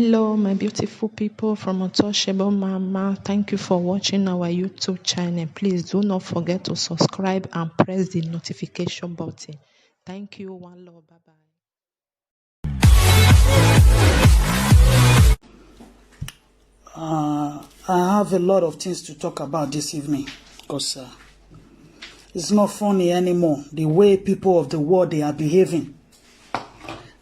Hello, my beautiful people from Untouchable Mama. Thank you for watching our YouTube channel. Please do not forget to subscribe and press the notification button. Thank you. One love. Bye bye. I have a lot of things to talk about this evening because it's not funny anymore. The way people of the world they are behaving,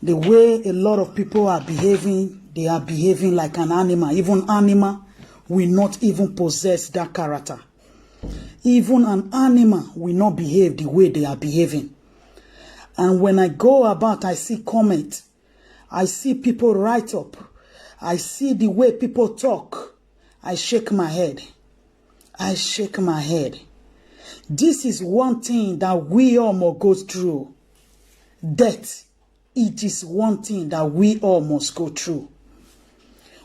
the way a lot of people are behaving, they are behaving like an animal. Even animal will not even possess that character. Even an animal will not behave the way they are behaving. And when I go about, I see comment, I see people write up, I see the way people talk, I shake my head. I shake my head. This is one thing that we all must go through. Death. It is one thing that we all must go through.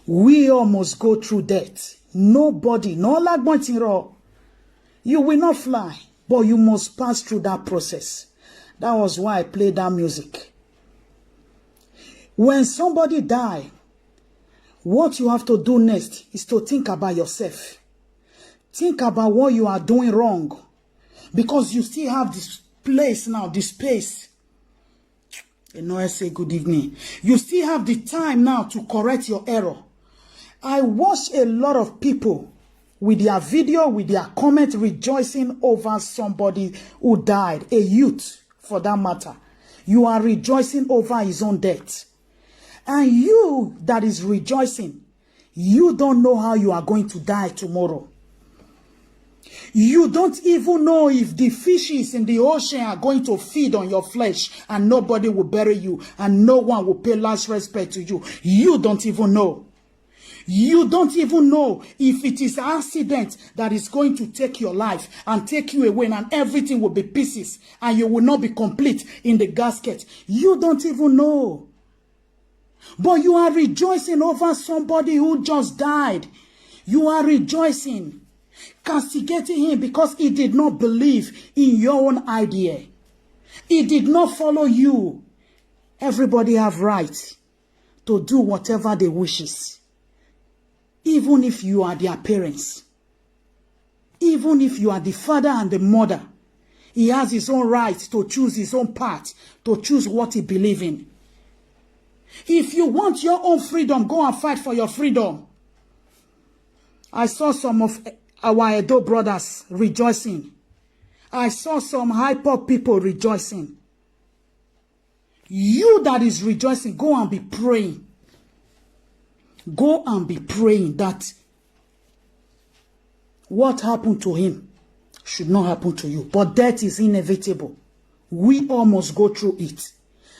We all must go through death. Nobody, no like raw. You will not fly, but you must pass through that process. That was why I played that music. When somebody dies, what you have to do next is to think about yourself. Think about what you are doing wrong. Because you still have this place now, this space. You know, I say good evening. You still have the time now to correct your error. I watch a lot of people with their video, with their comment, rejoicing over somebody who died, a youth for that matter. You are rejoicing over his own death. And you that is rejoicing, you don't know how you are going to die tomorrow. You don't even know if the fishes in the ocean are going to feed on your flesh and nobody will bury you and no one will pay last respect to you. You don't even know. You don't even know if it is an accident that is going to take your life and take you away and everything will be pieces and you will not be complete in the casket. You don't even know. But you are rejoicing over somebody who just died. You are rejoicing, castigating him because he did not believe in your own idea. He did not follow you. Everybody have right to do whatever they wishes. Even if you are their parents. Even if you are the father and the mother. He has his own right to choose his own path, to choose what he believes in. If you want your own freedom, go and fight for your freedom. I saw some of our Edo brothers rejoicing. I saw some hyper people rejoicing. You that is rejoicing, go and be praying. Go and be praying that what happened to him should not happen to you. But death is inevitable. We all must go through it.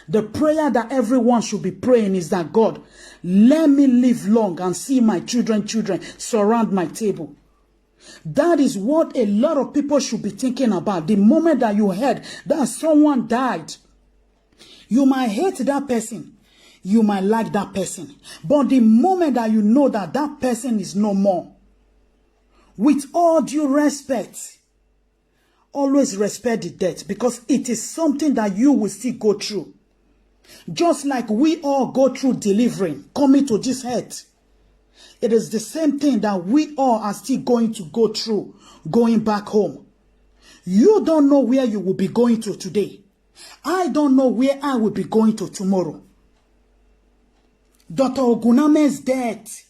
The prayer that everyone should be praying is that God, let me live long and see my children surround my table. That is what a lot of people should be thinking about. The moment that you heard that someone died, you might hate that person. You might like that person. But the moment that you know that that person is no more, with all due respect, always respect the death because it is something that you will still go through. Just like we all go through delivering, coming to this earth. It is the same thing that we all are still going to go through, going back home. You don't know where you will be going to today. I don't know where I will be going to tomorrow. Dr. Oguname's death.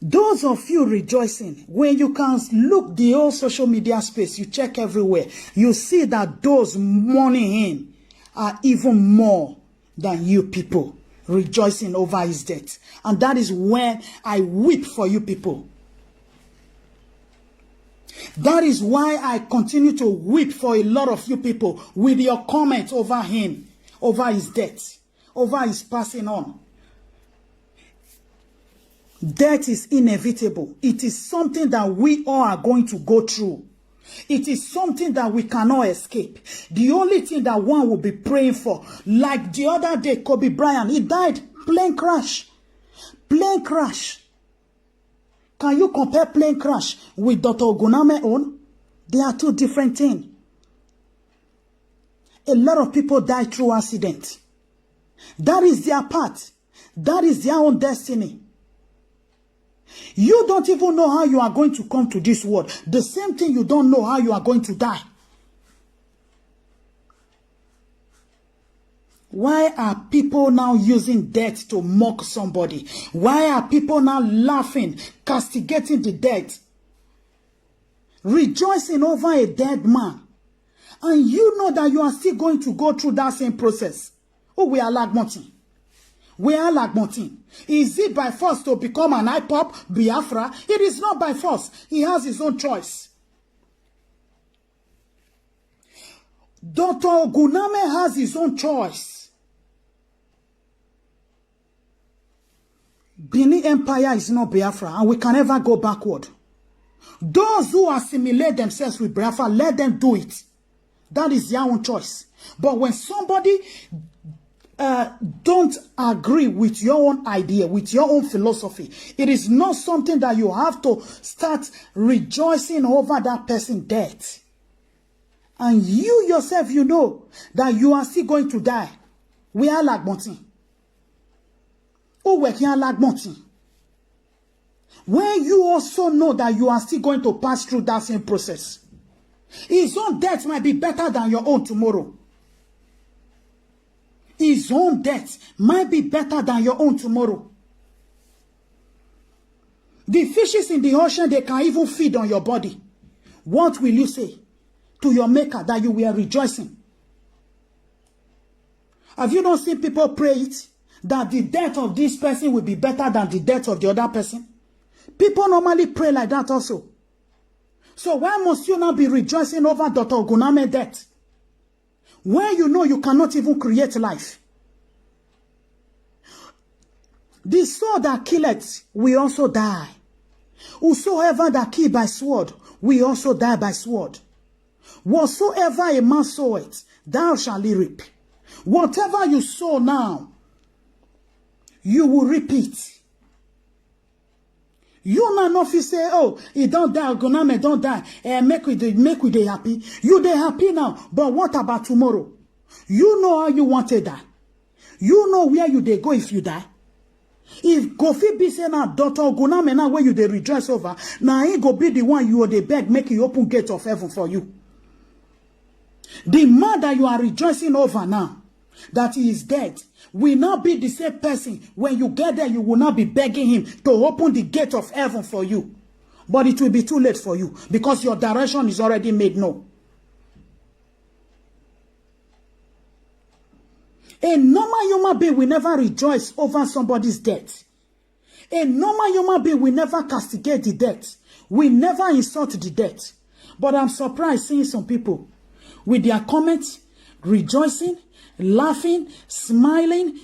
Those of you rejoicing, when you can look the whole social media space, you check everywhere, you see that those mourning him are even more than you people rejoicing over his death. And that is when I weep for you people. That is why I continue to weep for a lot of you people with your comments over him, over his death, over his passing on. Death is inevitable. It is something that we all are going to go through. It is something that we cannot escape. The only thing that one will be praying for, like the other day, Kobe Bryant, he died, plane crash. Plane crash. Can you compare plane crash with Dr. Oguname own? They are two different things. A lot of people die through accident. That is their part. That is their own destiny. You don't even know how you are going to come to this world. The same thing, you don't know how you are going to die. Why are people now using death to mock somebody? Why are people now laughing, castigating the dead, rejoicing over a dead man? And you know that you are still going to go through that same process. Oh, we are like Martin. We are like Martin. Is it by force to become an IPOP, Biafra? It is not by force. He has his own choice. Dr. Oguname has his own choice. Benin Empire is not Biafra, and we can never go backward. Those who assimilate themselves with Biafra, let them do it. That is their own choice. But when somebody don't agree with your own idea, with your own philosophy, it is not something that you have to start rejoicing over that person's death. And you yourself, you know that you are still going to die. We are like Martin. Oh, we are like Martin. When you also know that you are still going to pass through that same process. His own death might be better than your own tomorrow. His own death might be better than your own tomorrow. The fishes in the ocean, they can even feed on your body. What will you say to your maker that you were rejoicing? Have you not seen people pray it? That the death of this person will be better than the death of the other person? People normally pray like that also. So why must you not be rejoicing over Dr. Oguname's death? When you know you cannot even create life. The sword that killeth will also die. Whosoever that kill by sword will also die by sword. Whatsoever a man soweth, thou shalt reap. Whatever you sow now, you will reap it. You now not fit say, oh, he don't die, Oguname don't die. Make we dey happy. You dey happy now, but what about tomorrow? You know how you want to die. You know where you dey go if you die. If Kofi be say now, Dr. Oguname now where you dey rejoice over, now he go be the one you dey beg, make you open gate of heaven for you. The man that you are rejoicing over now, that he is dead, will not be the same person. When you get there, you will not be begging him to open the gate of heaven for you. But it will be too late for you because your direction is already made known. A normal human being will never rejoice over somebody's death. A normal human being will never castigate the death. Will never insult the death. But I'm surprised seeing some people with their comments, rejoicing, laughing, smiling.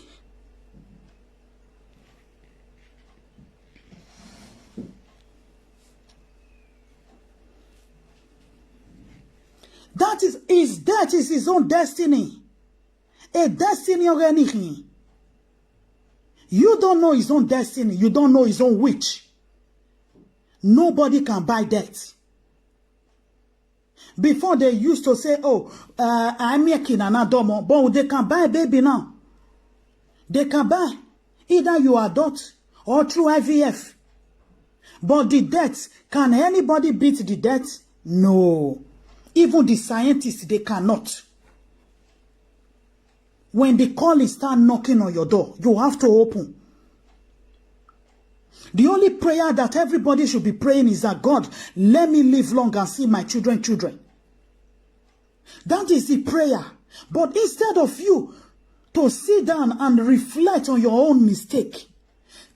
That is his death is his own destiny. A destiny or anything. You don't know his own destiny. You don't know his own wish. Nobody can buy that. Before they used to say, oh, I'm making an adomo, but they can buy a baby now. They can buy. Either you adopt or through IVF. But the death, can anybody beat the death? No. Even the scientists, they cannot. When the calling start knocking on your door, you have to open. The only prayer that everybody should be praying is that God, let me live long and see my children. That is the prayer. But instead of you to sit down and reflect on your own mistake,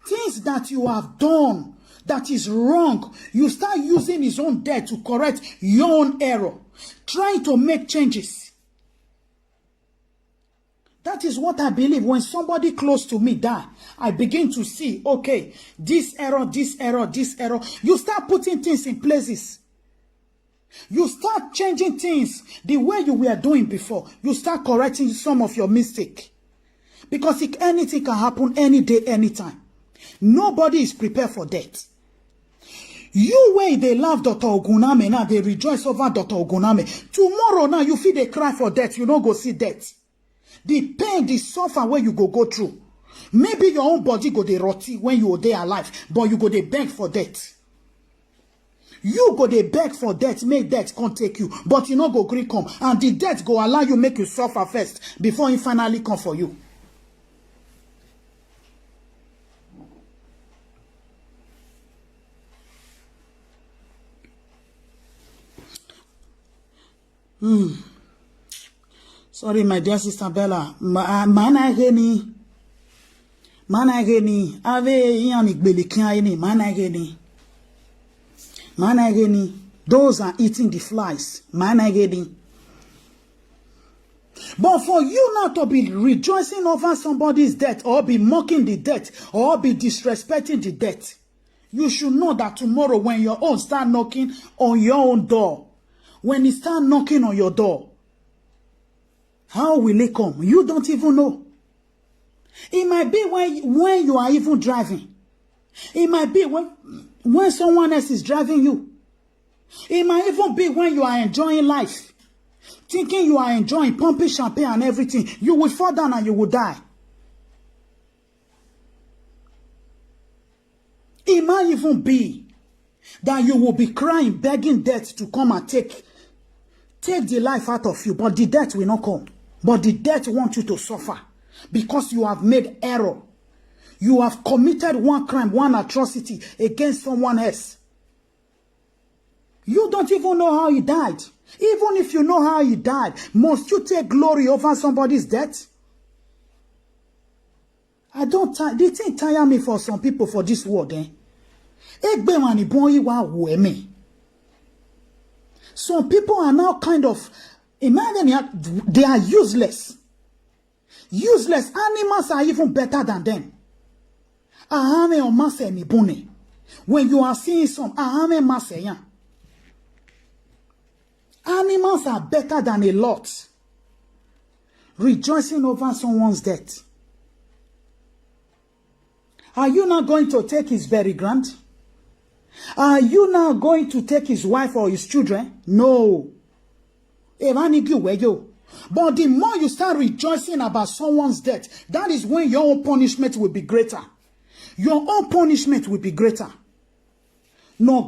things that you have done that is wrong, you start using his own death to correct your own error, trying to make changes. That is what I believe. When somebody close to me die, I begin to see, okay, this error, this error, this error. You start putting things in places. You start changing things the way you were doing before. You start correcting some of your mistake. Because anything can happen any day, anytime. Nobody is prepared for that. You way they love Dr. Oguname now, they rejoice over Dr. Oguname. Tomorrow now, you feel they cry for death. You don't go see death. The pain, the suffer where you go through. Maybe your own body go dey rotty when you dey alive, but you go dey beg for death. You go dey beg for death, make death come take you, but you no go gree come, and the death go allow you make you suffer first before he finally come for you. Sorry, my dear sister Bella. Mana geni. Ave yani gbelikin ni. Mana geni. Those are eating the flies. Mana geni. But for you not to be rejoicing over somebody's death, or be mocking the death, or be disrespecting the death, you should know that tomorrow when your own start knocking on your own door, when it start knocking on your door, how will it come? You don't even know. It might be when you are even driving. It might be when someone else is driving you. It might even be when you are enjoying life, thinking you are enjoying, pumping champagne and everything. You will fall down and you will die. It might even be that you will be crying, begging death to come and take the life out of you, but the death will not come. But the death wants you to suffer because you have made error. You have committed one crime, one atrocity against someone else. You don't even know how he died. Even if you know how he died, must you take glory over somebody's death? The thing tire me for some people for this world, Some people are now kind of, imagine they are useless. Useless animals are even better than them. When you are seeing some, animals are better than a lot. Rejoicing over someone's death. Are you not going to take his burial ground? Are you now going to take his wife or his children? No. But the more you start rejoicing about someone's death, that is when your own punishment will be greater. Your own punishment will be greater. No,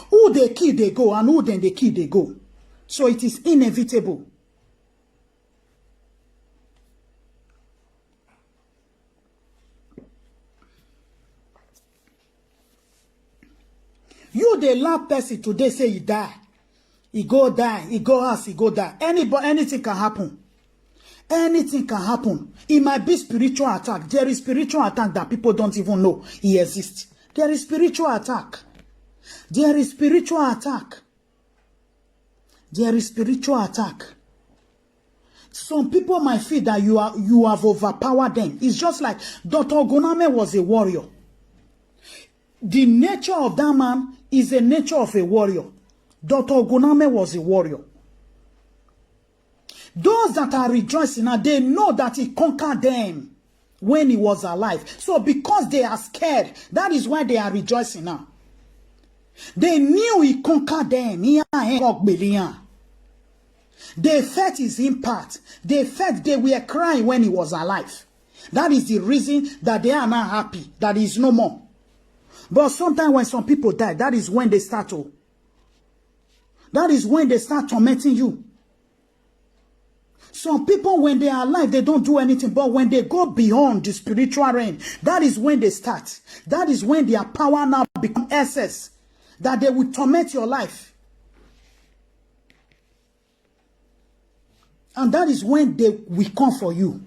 who they kill, they go, and who then they kill, they go. So it is inevitable. You the last person today say he die. He go die. He go house. He go die. Anything can happen. Anything can happen. It might be spiritual attack. There is spiritual attack that people don't even know he exists. There is spiritual attack. There is spiritual attack. There is spiritual attack. Some people might feel that you have overpowered them. It's just like Dr. Oguname was a warrior. The nature of that man is the nature of a warrior. Dr. Oguname was a warrior. Those that are rejoicing now, they know that he conquered them when he was alive. So because they are scared, that is why they are rejoicing now. They knew he conquered them. They felt his impact. They felt they were crying when he was alive. That is the reason that they are not happy that he is no more. But sometimes when some people die, that is when they start to. That is when they start tormenting you. Some people, when they are alive, they don't do anything. But when they go beyond the spiritual realm, that is when they start. That is when their power now becomes excess. That they will torment your life. And that is when they will come for you.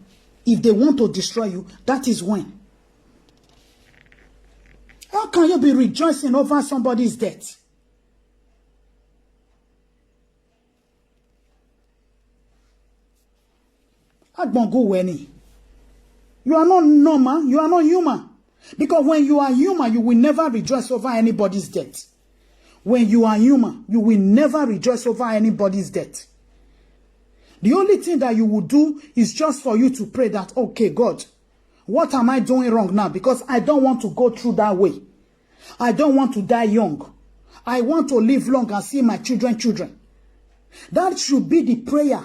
If they want to destroy you, that is when. How can you be rejoicing over somebody's death? You are not normal. You are not human. Because when you are human, you will never rejoice over anybody's death. When you are human, you will never rejoice over anybody's death. The only thing that you will do is just for you to pray that, okay, God, what am I doing wrong now? Because I don't want to go through that way. I don't want to die young. I want to live long and see my children. That should be the prayer.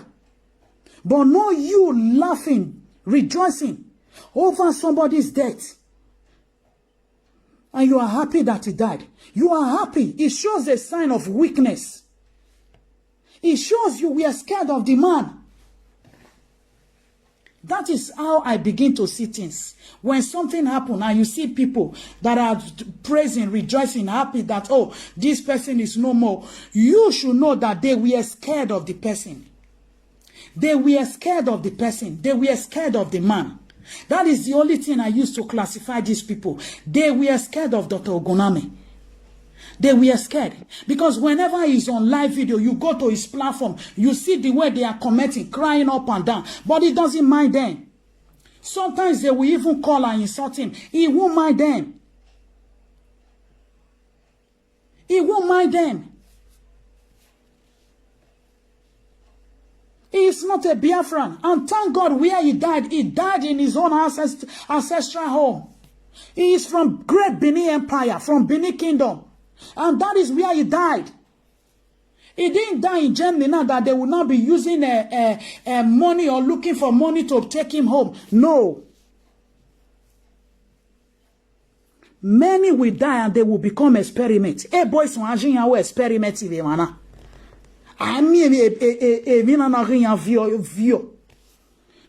But not you laughing, rejoicing over somebody's death. And you are happy that he died. You are happy. It shows a sign of weakness. It shows you were scared of the man. That is how I begin to see things. When something happens and you see people that are praising, rejoicing, happy that, oh, this person is no more, you should know that they were scared of the person. They were scared of the person. They were scared of the man. That is the only thing I used to classify these people. They were scared of Dr. Oguname. They were scared. Because whenever he's on live video, you go to his platform, you see the way they are commenting, crying up and down. But he doesn't mind them. Sometimes they will even call and insult him. He won't mind them. He won't mind them. He is not a Biafran. And thank God where he died in his own ancestral home. He is from Great Benin Empire, from Benin Kingdom. And that is where he died. He didn't die in Germany now that they will not be using money or looking for money to take him home. No. Many will die and they will become experiments. Hey boys, experiment.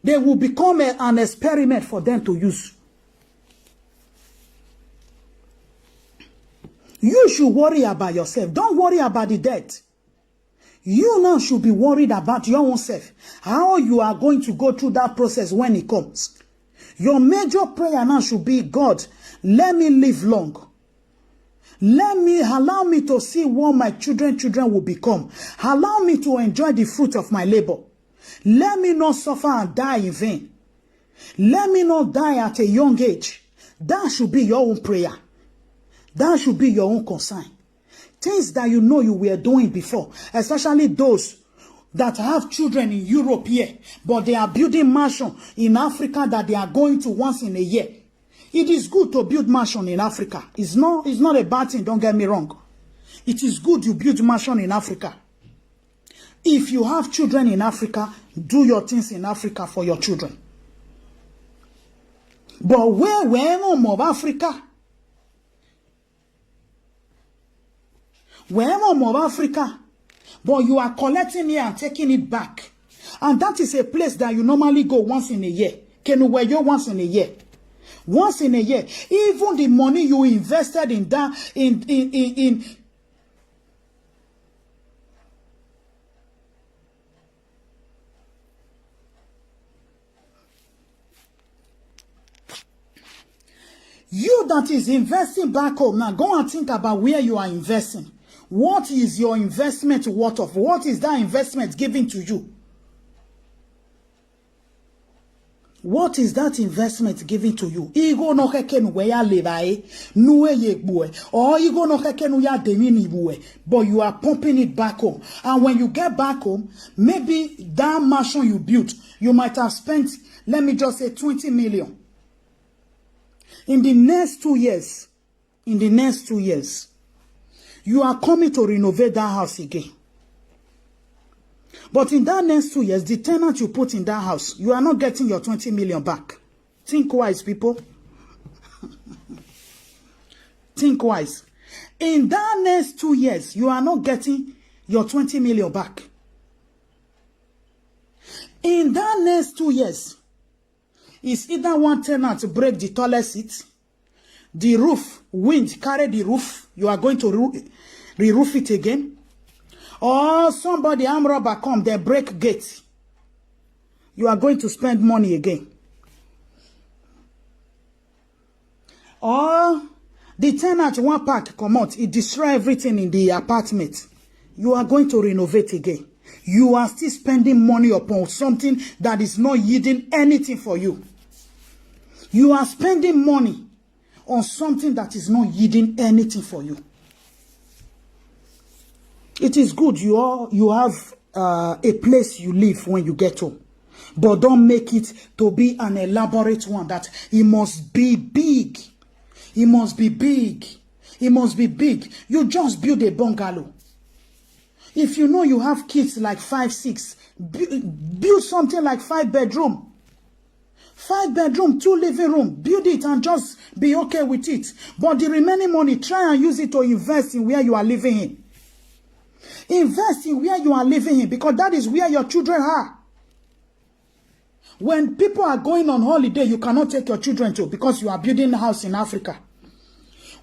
They will become an experiment for them to use. You should worry about yourself. Don't worry about the dead. You now should be worried about your own self. How you are going to go through that process when it comes. Your major prayer now should be, God, let me live long. Allow me to see what my children will become. Allow me to enjoy the fruit of my labor. Let me not suffer and die in vain. Let me not die at a young age. That should be your own prayer. That should be your own concern. Things that you know you were doing before, especially those that have children in Europe here, but they are building mansion in Africa that they are going to once in a year. It is good to build mansion in Africa. It's not a bad thing, don't get me wrong. It is good you build mansion in Africa. If you have children in Africa, do your things in Africa for your children. But where home of Africa? Where home of Africa? But you are collecting here and taking it back. And that is a place that you normally go once in a year. Kenuweyo once in a year. Once in a year. Even the money you invested in that, you that is investing back home, now go and think about where you are investing. What is your investment worth of? What is that investment giving to you? What is that investment giving to you? Igo no kekenu we ya levae, nuwe yekbue, or igo no kekenu ya demini bue, but you are pumping it back home. And when you get back home, maybe that mansion you built, you might have spent, let me just say 20 million. In the next 2 years, you are coming to renovate that house again. But in that next 2 years, the tenant you put in that house, you are not getting your 20 million back. Think wise, people. Think wise. In that next 2 years, you are not getting your 20 million back. In that next 2 years, it's either one tenant to break the toilet seat, the roof, wind carry the roof, you are going to re-roof it again, or somebody armed robber come, they break gate, you are going to spend money again. Or the tenant one pack come out, it destroy everything in the apartment, you are going to renovate again. You are still spending money upon something that is not yielding anything for you. You are spending money on something that is not yielding anything for you. It is good you have a place you live when you get home. But don't make it to be an elaborate one that it must be big. It must be big. It must be big. You just build a bungalow. If you know you have kids like 5, 6, build something like 5 bedroom. 5 bedroom, 2 living room, build it and just be okay with it. But the remaining money, try and use it to invest in where you are living in. Invest in where you are living in, because that is where your children are. When people are going on holiday, you cannot take your children to, because you are building a house in Africa.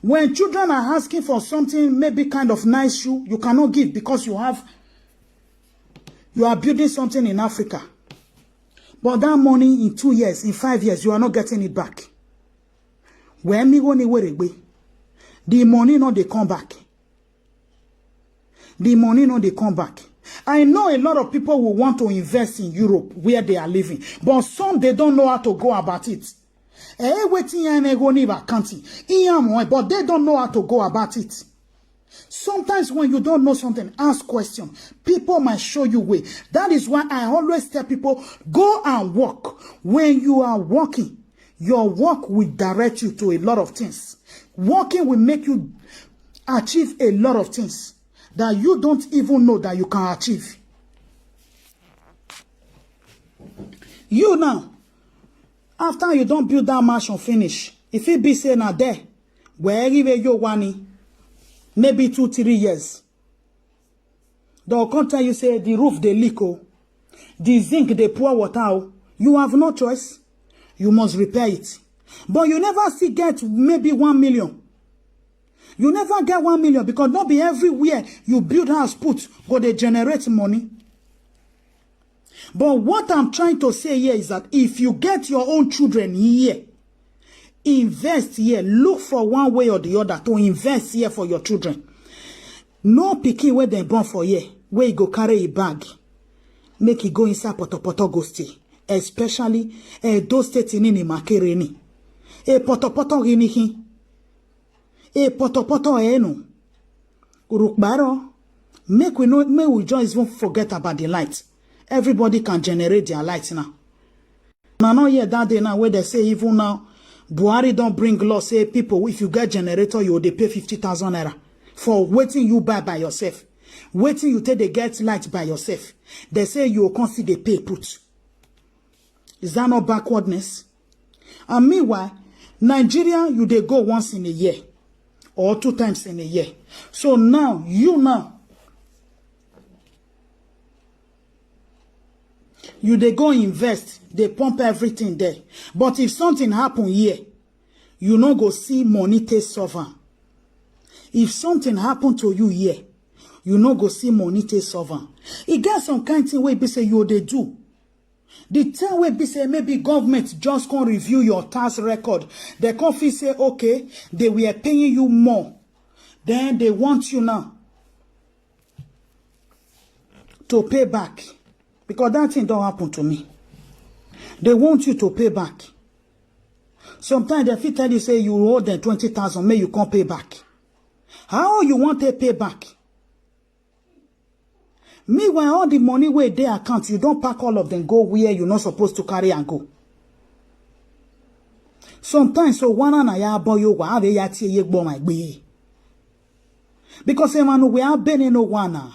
When children are asking for something, maybe kind of nice shoe, you cannot give because you are building something in Africa. But that money in 2 years, in 5 years, you are not getting it back. When me go anywhere, the money no they come back. The money no they come back. I know a lot of people will want to invest in Europe where they are living, but some they don't know how to go about it. But they don't know how to go about it. Sometimes when you don't know something, ask questions. People might show you way. That is why I always tell people, go and walk. When you are walking, your walk will direct you to a lot of things. Walking will make you achieve a lot of things that you don't even know that you can achieve. You now, after you don't build that mansion finish, if it be say now there, wherever you want, maybe 2-3 years, they'll come tell you say the roof they leak, oh, the zinc they pour water, oh. You have no choice. You must repair it. But you never see get maybe 1 million. You never get 1 million because not be everywhere you build house put go they generate money. But what I'm trying to say here is that if you get your own children here, invest here, look for one way or the other to invest here for your children. No picking where they born for here, where you go carry a bag, make it go inside poto go stay. Especially those states in Makereni. Poto rini. Poto eno. Urukbaro. Make we just even forget about the light. Everybody can generate their lights now. Now not yet that day now where they say even now Buhari don't bring law say people if you get generator you they pay 50,000 naira for waiting you buy by yourself. Waiting you take the get light by yourself. They say you can't see the pay put. Is that not backwardness? And meanwhile, Nigeria you they go once in a year or 2 times in a year. So now you they go invest, they pump everything there. But if something happen here, you no go see money take suffer. If something happen to you here, you no go see money take suffer. It get some kind of thing where be say you they do. The time where be say maybe government just can't review your tax record. They can't say okay, they were paying you more. Then they want you now to pay back. Because that thing don't happen to me. They want you to pay back. Sometimes they fit tell you say you owe them 20,000, may you can't pay back. How you want to pay back? Meanwhile, all the money where they account, you don't pack all of them, go where you're not supposed to carry and go. Sometimes so one and I boy you have a yati ye bo my be. Because man we are bene no one.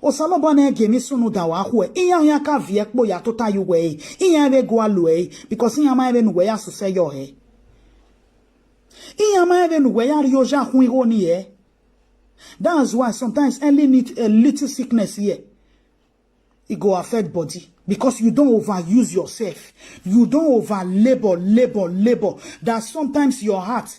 Osalobane gemi sunu dawa hue. Iya yaka viekbo ya tota you way. Iya ve go alue because iya ma even we asu say yo he. Iya ma even we are yoja hui oni e. That's why sometimes only need a little sickness here. It go affect body because you don't overuse yourself. You don't over labor. That sometimes your heart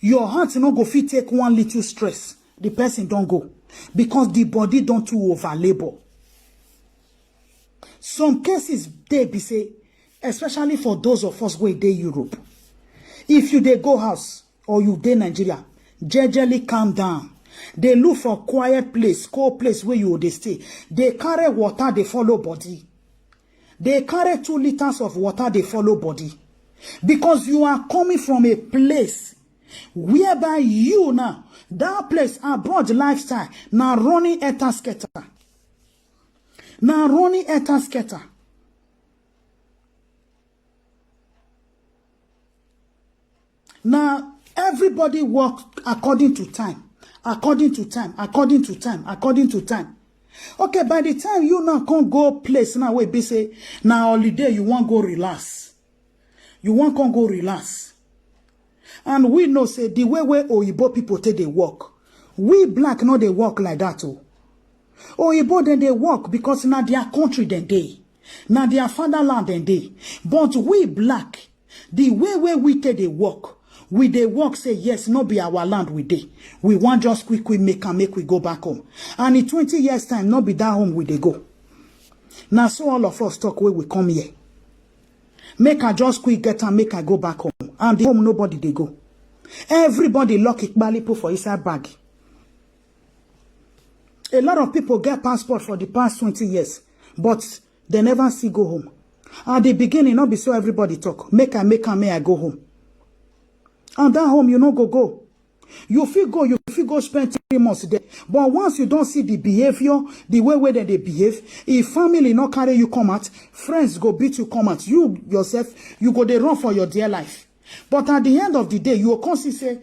no go fit take one little stress. The person don't go because the body don't too over labor. Some cases they be say, especially for those of us where they Europe. If you they go house or you they Nigeria, jejely calm down. They look for quiet place, cold place where you they stay. They carry water, they follow body. They carry 2 liters of water, they follow body. Because you are coming from a place whereby you now, that place abroad lifestyle, now running etasketa. Now running etasketa. Now, everybody work according to time. Okay, by the time you now can't go place now where be say now holiday you want go relax. You want can't go relax. And we know say the way Oyibo people take they work. We black know they work like that too. Oyibo then they work because now their country then they. Now their fatherland then they. But we black, the way we take they work. We they work say yes, no be our land we dey. We want just quick make we go back home. And in 20 years time, no be that home we they go. Now so all of us talk where we come here. Make I just quick get and make I go back home. And the home nobody they go. Everybody lock Ikbali put for inside bag. A lot of people get passport for the past 20 years, but they never see go home. At the beginning, not be so everybody talk. May I go home. And that home, you no go. You feel go spend 3 months there. But once you don't see the behavior, the way that they behave, if family not carry you come out, friends go beat you come out, you yourself, you go they run for your dear life. But at the end of the day, you will constantly say,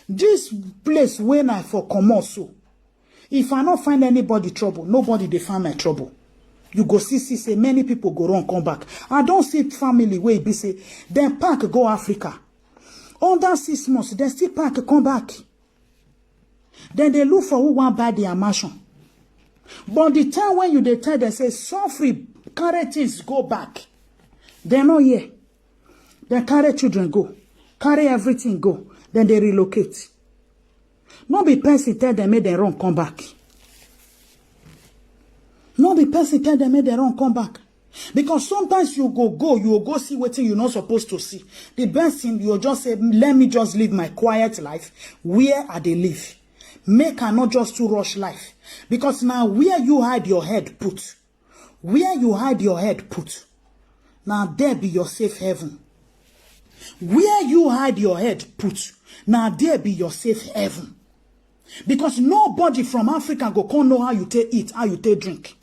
this place when I for come also. If I not find anybody trouble, nobody they find my trouble. You go see say many people go run come back. I don't see family where be say, then pack go Africa. Under 6 months, they still pack come back. Then they look for who want buy their mansion. But the time when you they tell them say, sorry, carry things go back. They not here. They carry children go. Carry everything go. Then they relocate. Not be person tell them make them run come back. Not be person tell them make them run come back. Because sometimes you will go see what you're not supposed to see. The best thing you just say, let me just live my quiet life where I they live. Make I not just to rush life. Because now where you hide your head put. Where you hide your head put. Now there be your safe heaven. Where you hide your head put. Now there be your safe heaven. Because nobody from Africa go come know how you take eat, how you take drink.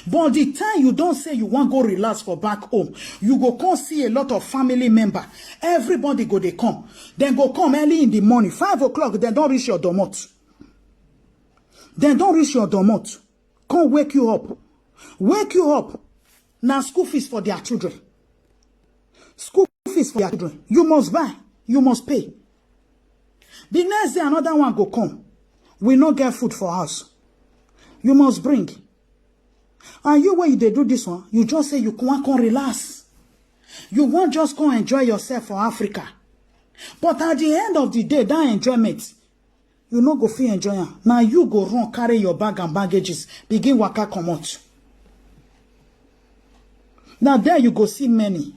But the time you don't say you want go relax for back home, you go come see a lot of family member. Everybody go they come. Then go come early in the morning, 5 o'clock, then don't reach your domot. Then don't reach your domot. Come wake you up. Wake you up. Now school fees for their children. School fees for their children. You must buy. You must pay. The next day another one go come. We not get food for us. You must bring. And you, when they do this one, you just say you want to relax. You want just go enjoy yourself for Africa. But at the end of the day, that enjoyment, you no go feel enjoy. Now you go run, carry your bag and baggages, begin waka come out. Now there you go see many.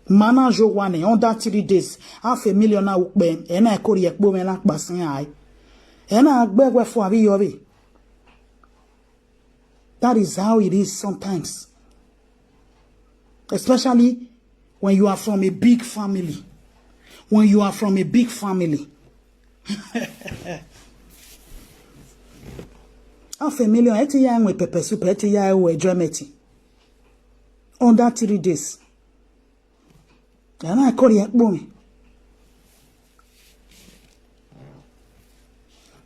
Manajo one under 3 days, 500,000 na ukbe, ena ekori ekbo me na kpasin ai. Ena agbegwe for abi yobi. That is how it is sometimes. Especially when you are from a big family. When you are from a big family. 500,000 eti ya enwe pepper soup, eti ya ewe dramati. Under 3 days.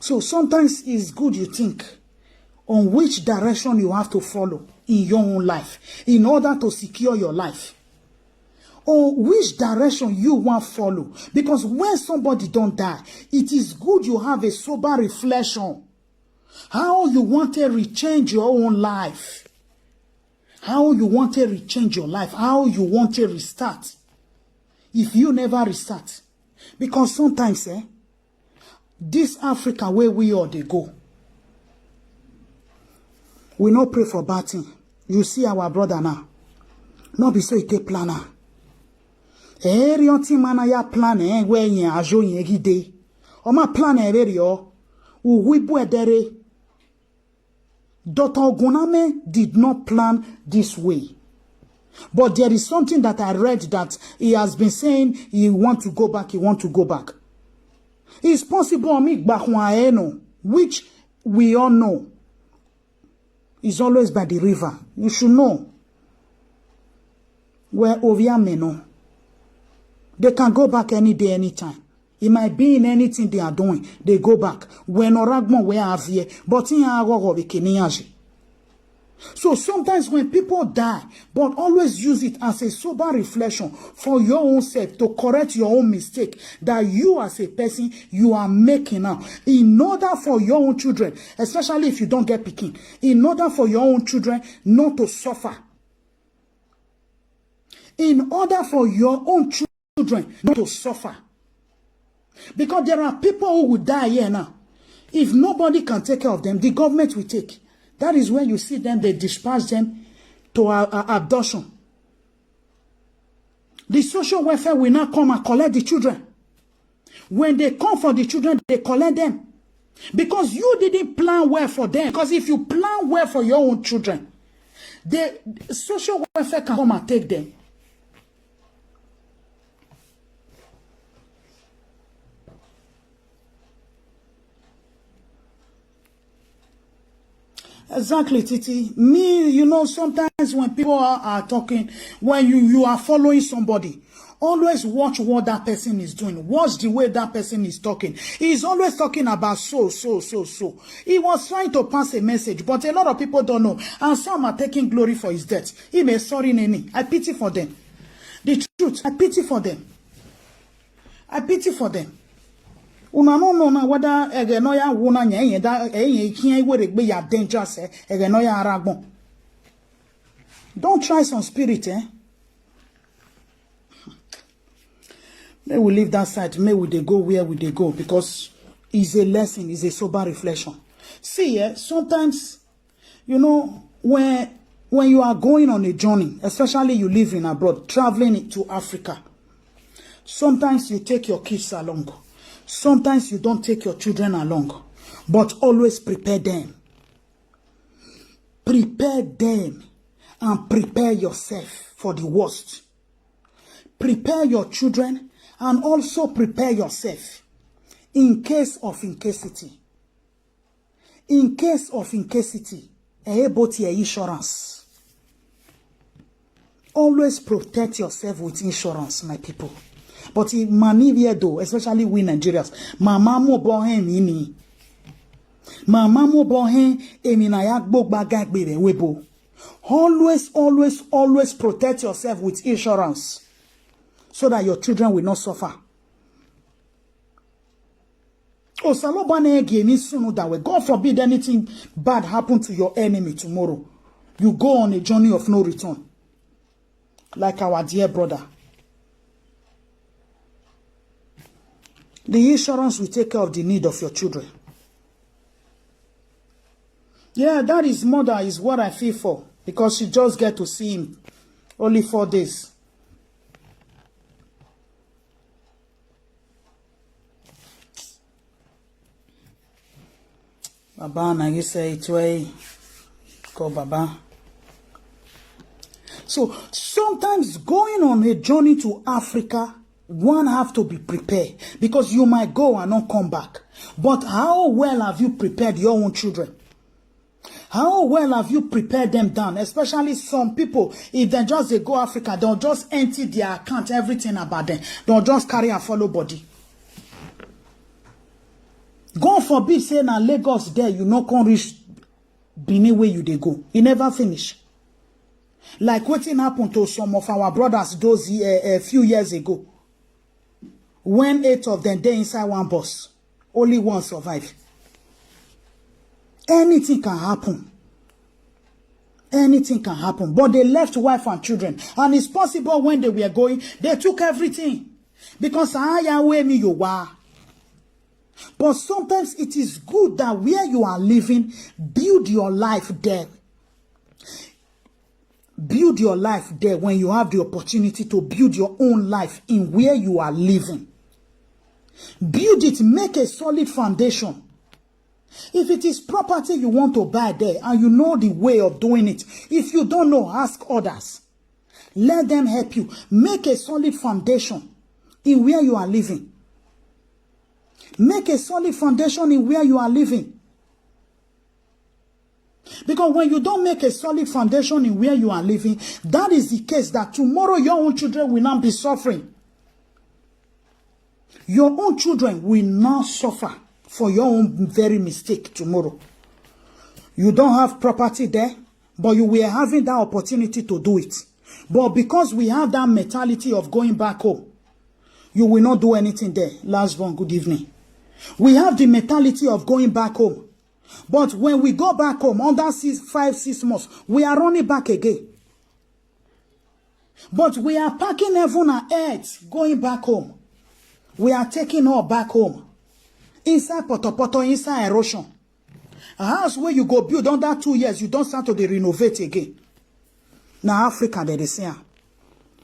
So sometimes it's good you think on which direction you have to follow in your own life in order to secure your life. Or which direction you want to follow. Because when somebody don't die, it is good you have a sober reflection. How you want to rechange your own life. How you want to rechange your life. How you want to restart. If you never restart. Because sometimes, this Africa where we all they go. We not pray for bad thing. You see our brother now. Not be so he take planner. Everything man ya plan where you ajo yen gide. O ma plan yo. Uwibu edere. Dr. Oguname did not plan this way. But there is something that I read that he has been saying he want to go back, he want to go back. It's possible, which we all know is always by the river. You should know where Ovia Meno. They can go back any day, anytime. It might be in anything they are doing. They go back. When oragmo we have here, but in our so sometimes when people die, but always use it as a sober reflection for your own self to correct your own mistake that you as a person you are making now. In order for your own children, especially if you don't get picking, in order for your own children not to suffer. In order for your own children not to suffer. Because there are people who will die here now. If nobody can take care of them, the government will take. That is where you see them, they dispatch them to abduction. The social welfare will now come and collect the children. When they come for the children, they collect them. Because you didn't plan well for them. Because if you plan well for your own children, the social welfare can come and take them. Exactly, Titi. Me, you know, sometimes when people are talking, when you are following somebody, always watch what that person is doing. Watch the way that person is talking. He's always talking about so. He was trying to pass a message, but a lot of people don't know. And some are taking glory for his death. He may sorry Nene. I pity for them. The truth, I pity for them. I pity for them. Una no know whether egenoya wona nya da kian weregbe ya dangerous egenoya aragbon. Don't try some spirit, eh? May we leave that side. May we they go where we they go, because it's a lesson, it's a sober reflection. See, sometimes, you know, when you are going on a journey, especially you live in abroad, traveling to Africa, sometimes you take your kids along. Sometimes you don't take your children along, but always prepare them. Prepare them and prepare yourself for the worst. Prepare your children and also prepare yourself in case of incasity. In case of incasity, about your insurance. Always protect yourself with insurance, my people. But in Manivia though, especially we Nigerians, mama mo bohen mini. Mama mo bohen eminayak bogbagak bebe webo. Always protect yourself with insurance so that your children will not suffer. Oh, salobane again is soon that way. God forbid anything bad happen to your enemy tomorrow. You go on a journey of no return. Like our dear brother. The insurance will take care of the need of your children. Yeah, that is mother is what I feel for. Because she just get to see him only 4 days. Baba, na you say it way. Go Baba. So sometimes going on a journey to Africa, one have to be prepared, because you might go and not come back. But how well have you prepared your own children? How well have you prepared them down? Especially some people, if they just go Africa, they'll just empty their account, everything about them. They'll just carry a follow body. God forbid, say na Lagos there, you not can reach Benin where you they go. You never finish. Like what happened to some of our brothers those a few years ago. When 8 of them they inside one bus, only one survived. Anything can happen. Anything can happen. But they left wife and children. And it's possible when they were going, they took everything. Because I am where me you are. But sometimes it is good that where you are living, build your life there. Build your life there when you have the opportunity to build your own life in where you are living. Build it, make a solid foundation. If it is property you want to buy there and you know the way of doing it, if you don't know, ask others. Let them help you. Make a solid foundation in where you are living. Make a solid foundation in where you are living. Because when you don't make a solid foundation in where you are living, that is the case that tomorrow your own children will not be suffering. Your own children will not suffer for your own very mistake tomorrow. You don't have property there, but you were having that opportunity to do it. But because we have that mentality of going back home, you will not do anything there. Last one, good evening. We have the mentality of going back home. But when we go back home, under 6 months, we are running back again. But we are packing heaven and earth, going back home. We are taking all back home. Inside poto, inside erosion. A house where you go build under 2 years, you don't start to renovate again. Now Africa, they say,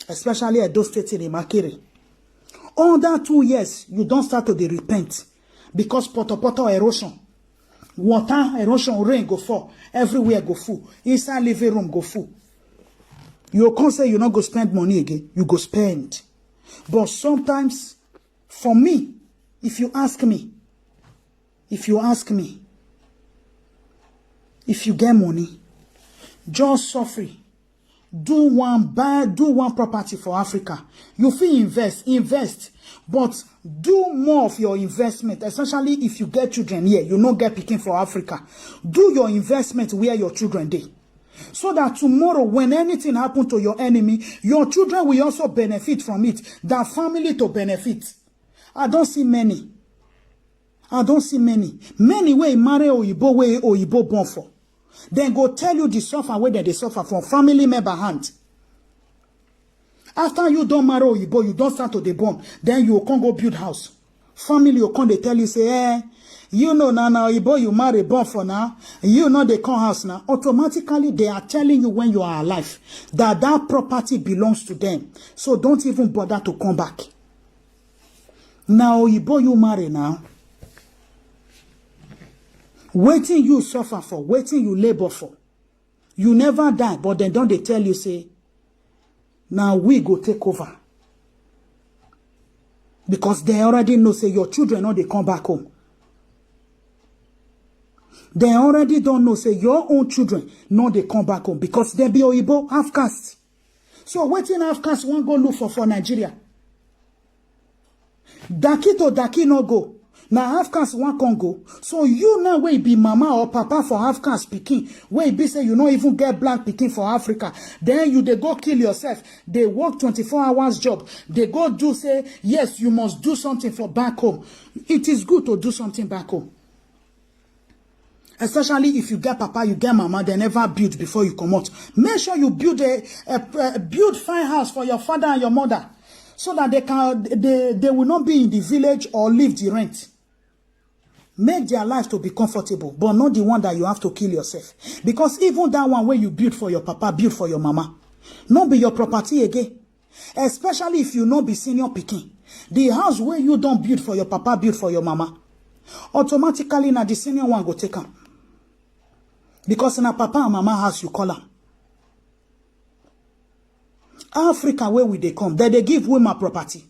especially at those states in Makere. Under 2 years, you don't start to repent. Because poto erosion. Water erosion, rain go fall. Everywhere go full. Inside living room go full. You can't say you not go spend money again. You go spend. But sometimes, for me, if you ask me, if you get money, just suffer. Do one property for Africa. You feel invest. But do more of your investment, especially if you get children here. You not get picking for Africa. Do your investment where your children dey. So that tomorrow, when anything happen to your enemy, your children will also benefit from it. That family to benefit. I don't see many. Many way marry Oyibo way Oyibo born for. Then go tell you the suffer where they suffer from family member hand. After you don't marry Oyibo, you don't start to the born. Then you can't go build house. Family you can't they tell you say, you know now Oyibo you marry born for now. You know they come house now. Automatically they are telling you when you are alive that property belongs to them. So don't even bother to come back. Now Oyibo you marry now. Waiting you suffer for, waiting you labor for. You never die, but then don't they tell you, say, now we go take over. Because they already know, say, your children know they come back home. They already don't know, say, your own children know they come back home. Because they be Oyibo, half caste. So waiting half caste won't go look for Nigeria. Daki to Daki no go. Now half caste one Congo. So you now where be mama or papa for half caste speaking. Where be say you don't even get black picking for Africa. Then you they go kill yourself. They work 24 hours job. They go do say, yes, you must do something for back home. It is good to do something back home. Especially if you get papa, you get mama, they never build before you come out. Make sure you build build fine house for your father and your mother. So that they will not be in the village or live the rent. Make their life to be comfortable, but not the one that you have to kill yourself. Because even that one where you build for your papa, build for your mama, not be your property again. Especially if you not be senior picking. The house where you don't build for your papa, build for your mama. Automatically, now the senior one go take them. Because in a papa and mama house, you call them. Africa, where will they come? Then they give women property.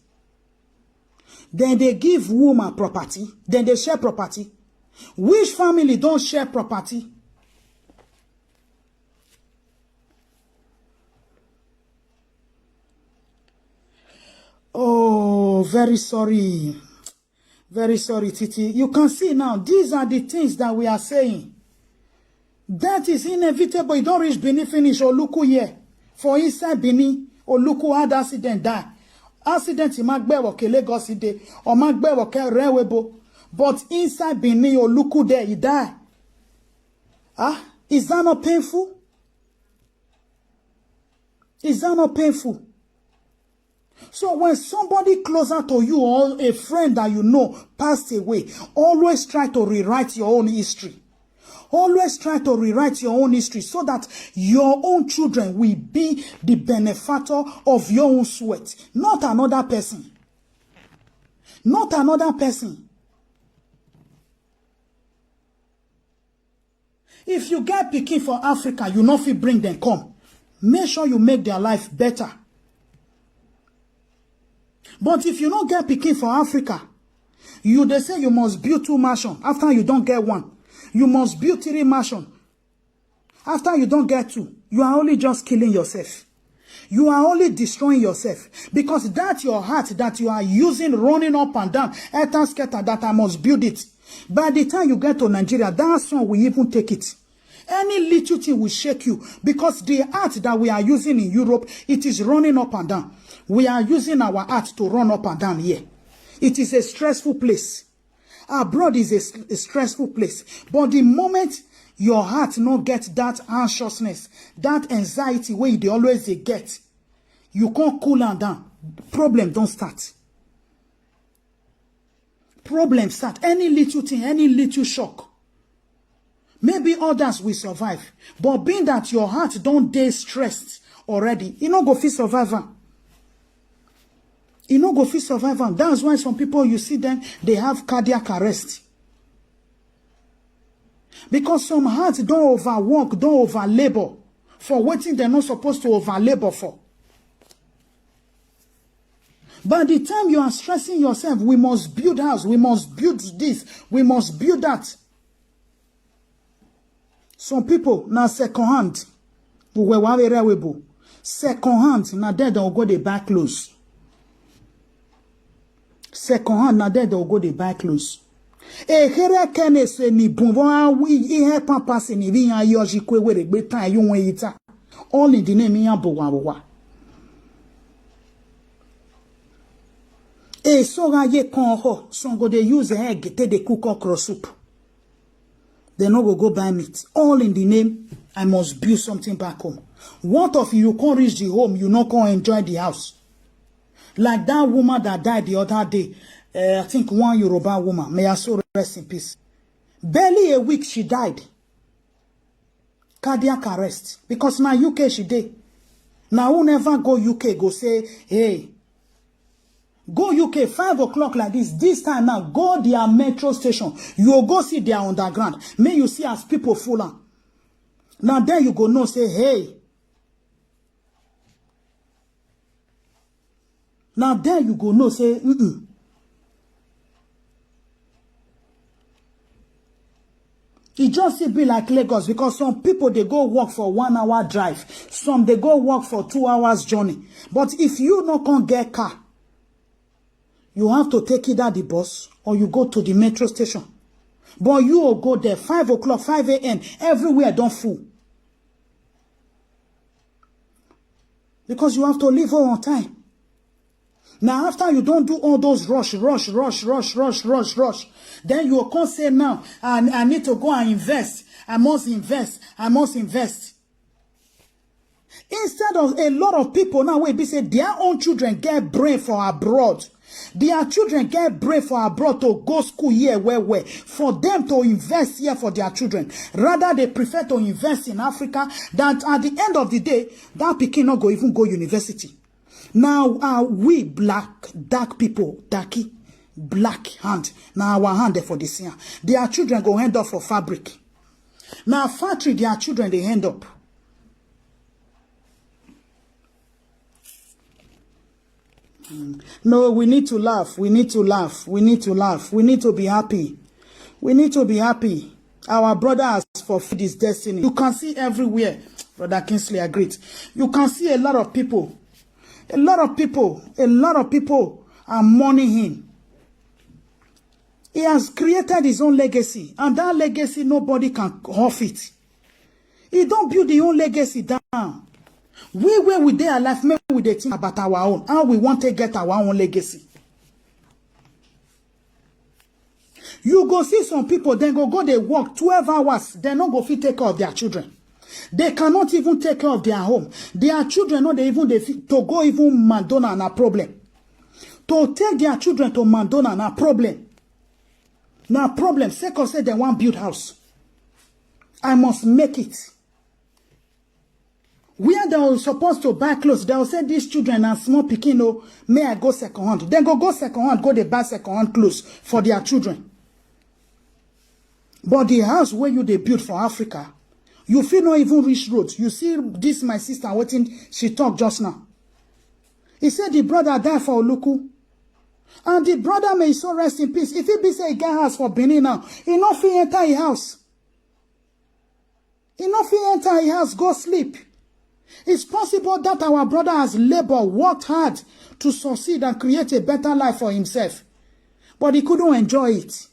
Then they give woman property. Then they share property. Which family don't share property? Oh, very sorry. Very sorry, Titi. You can see now, these are the things that we are saying. That is inevitable. You don't reach Benin finish or Oluku here. For inside Benin, Oluku had accident die. Accident in Magbewo ke Lagos Ide or Magbewo ke Rewebo. But inside Benin or Oluku there, he die. Is that not painful? Is that not painful? So when somebody closer to you or a friend that you know passed away, always try to rewrite your own history. Always try to rewrite your own history so that your own children will be the benefactor of your own sweat, not another person. Not another person. If you get pikin for Africa, you not fit bring them come. Make sure you make their life better. But if you don't get pikin for Africa, they say you must build 2 mansions. After you don't get 1, you must build 3 mansions. After you don't get 2, you are only just killing yourself. You are only destroying yourself, because that your heart that you are using running up and down, that I must build it. By the time you get to Nigeria, that song will even take it. Any little thing will shake you, because the heart that we are using in Europe, it is running up and down. We are using our heart to run up and down here. It is a stressful place. Abroad is a stressful place. But the moment your heart not get that anxiousness, that anxiety where they always get, you can't cool down. Problem don't start. Problem start. Any little thing, any little shock. Maybe others will survive. But being that your heart don't dey stressed already, you no go fit survive. You no go fit survive. That's why some people, you see them, they have cardiac arrest. Because some hearts don't overwork, don't over labor for waiting they're not supposed to over labor for. By the time you are stressing yourself, we must build house, we must build this, we must build that. Some people now second hand, second hand now there they'll go they buy clothes. Second hand now there they'll go they buy clothes. E here kene se ni bonva ihe papa se ni vi yan yoji kwe were gbe tan yu won yita. All in the name yan bowa. E so ga ye kon ho, so go they use egg te de cook okra soup. They no go buy meat. All in the name, I must build something back home. What of you can't reach the home, you not can't enjoy the house? Like that woman that died the other day, I think one Yoruba woman, may I so rest in peace. Barely a week she died. Cardiac arrest. Because now UK she did. Now who never go UK go say, hey, go UK 5 o'clock like this. This time now, go their metro station. You will go see their underground. May you see as people full on. Now then you go know say, hey. Now then you go know say, It just be like Lagos, because some people, they go work for 1 hour drive. Some, they go work for 2 hours journey. But if you not can get car, you have to take either the bus or you go to the metro station. But you will go there 5 o'clock, 5 a.m. Everywhere don't full. Because you have to leave home on time. Now, after you don't do all those rush, then you can't say now, I need to go and invest. I must invest. Instead of a lot of people now, we say their own children get brain for abroad. Their children get brain for abroad to go school here, where for them to invest here for their children. Rather, they prefer to invest in Africa than at the end of the day, that pikin not go even go university. Now, we black, dark people, darky, black hand. Now, our hand for this year. Their children go end up for fabric. Now, factory, their children, they end up. No, we need to laugh. We need to laugh. We need to laugh. We need to be happy. We need to be happy. Our brother has fulfilled his destiny. You can see everywhere. Brother Kingsley agreed. You can see a lot of people. A lot of people are mourning him. He has created his own legacy. And that legacy, nobody can off it. He don't build his own legacy down. We were with their life, maybe we dey think about our own. How we want to get our own legacy. You go see some people, then go they work 12 hours. They not go fit take care of their children. They cannot even take care of their home. Their children, not they even to go even Mandona na problem. To take their children to Mandona na problem. Na problem. Second say they want build house. I must make it. Where they were supposed to buy clothes, they will say these children are small pikin, oh, may I go second hand? Then go second hand, go they buy second hand clothes for their children. But the house where you they build for Africa, you feel not even reach roads. You see this my sister waiting, she talked just now. He said the brother died for Oluku. And the brother may so rest in peace. If he be say he get house for Benin now, he not fit enter his house. He not fit enter his house, go sleep. It's possible that our brother has labored, worked hard to succeed and create a better life for himself. But he couldn't enjoy it.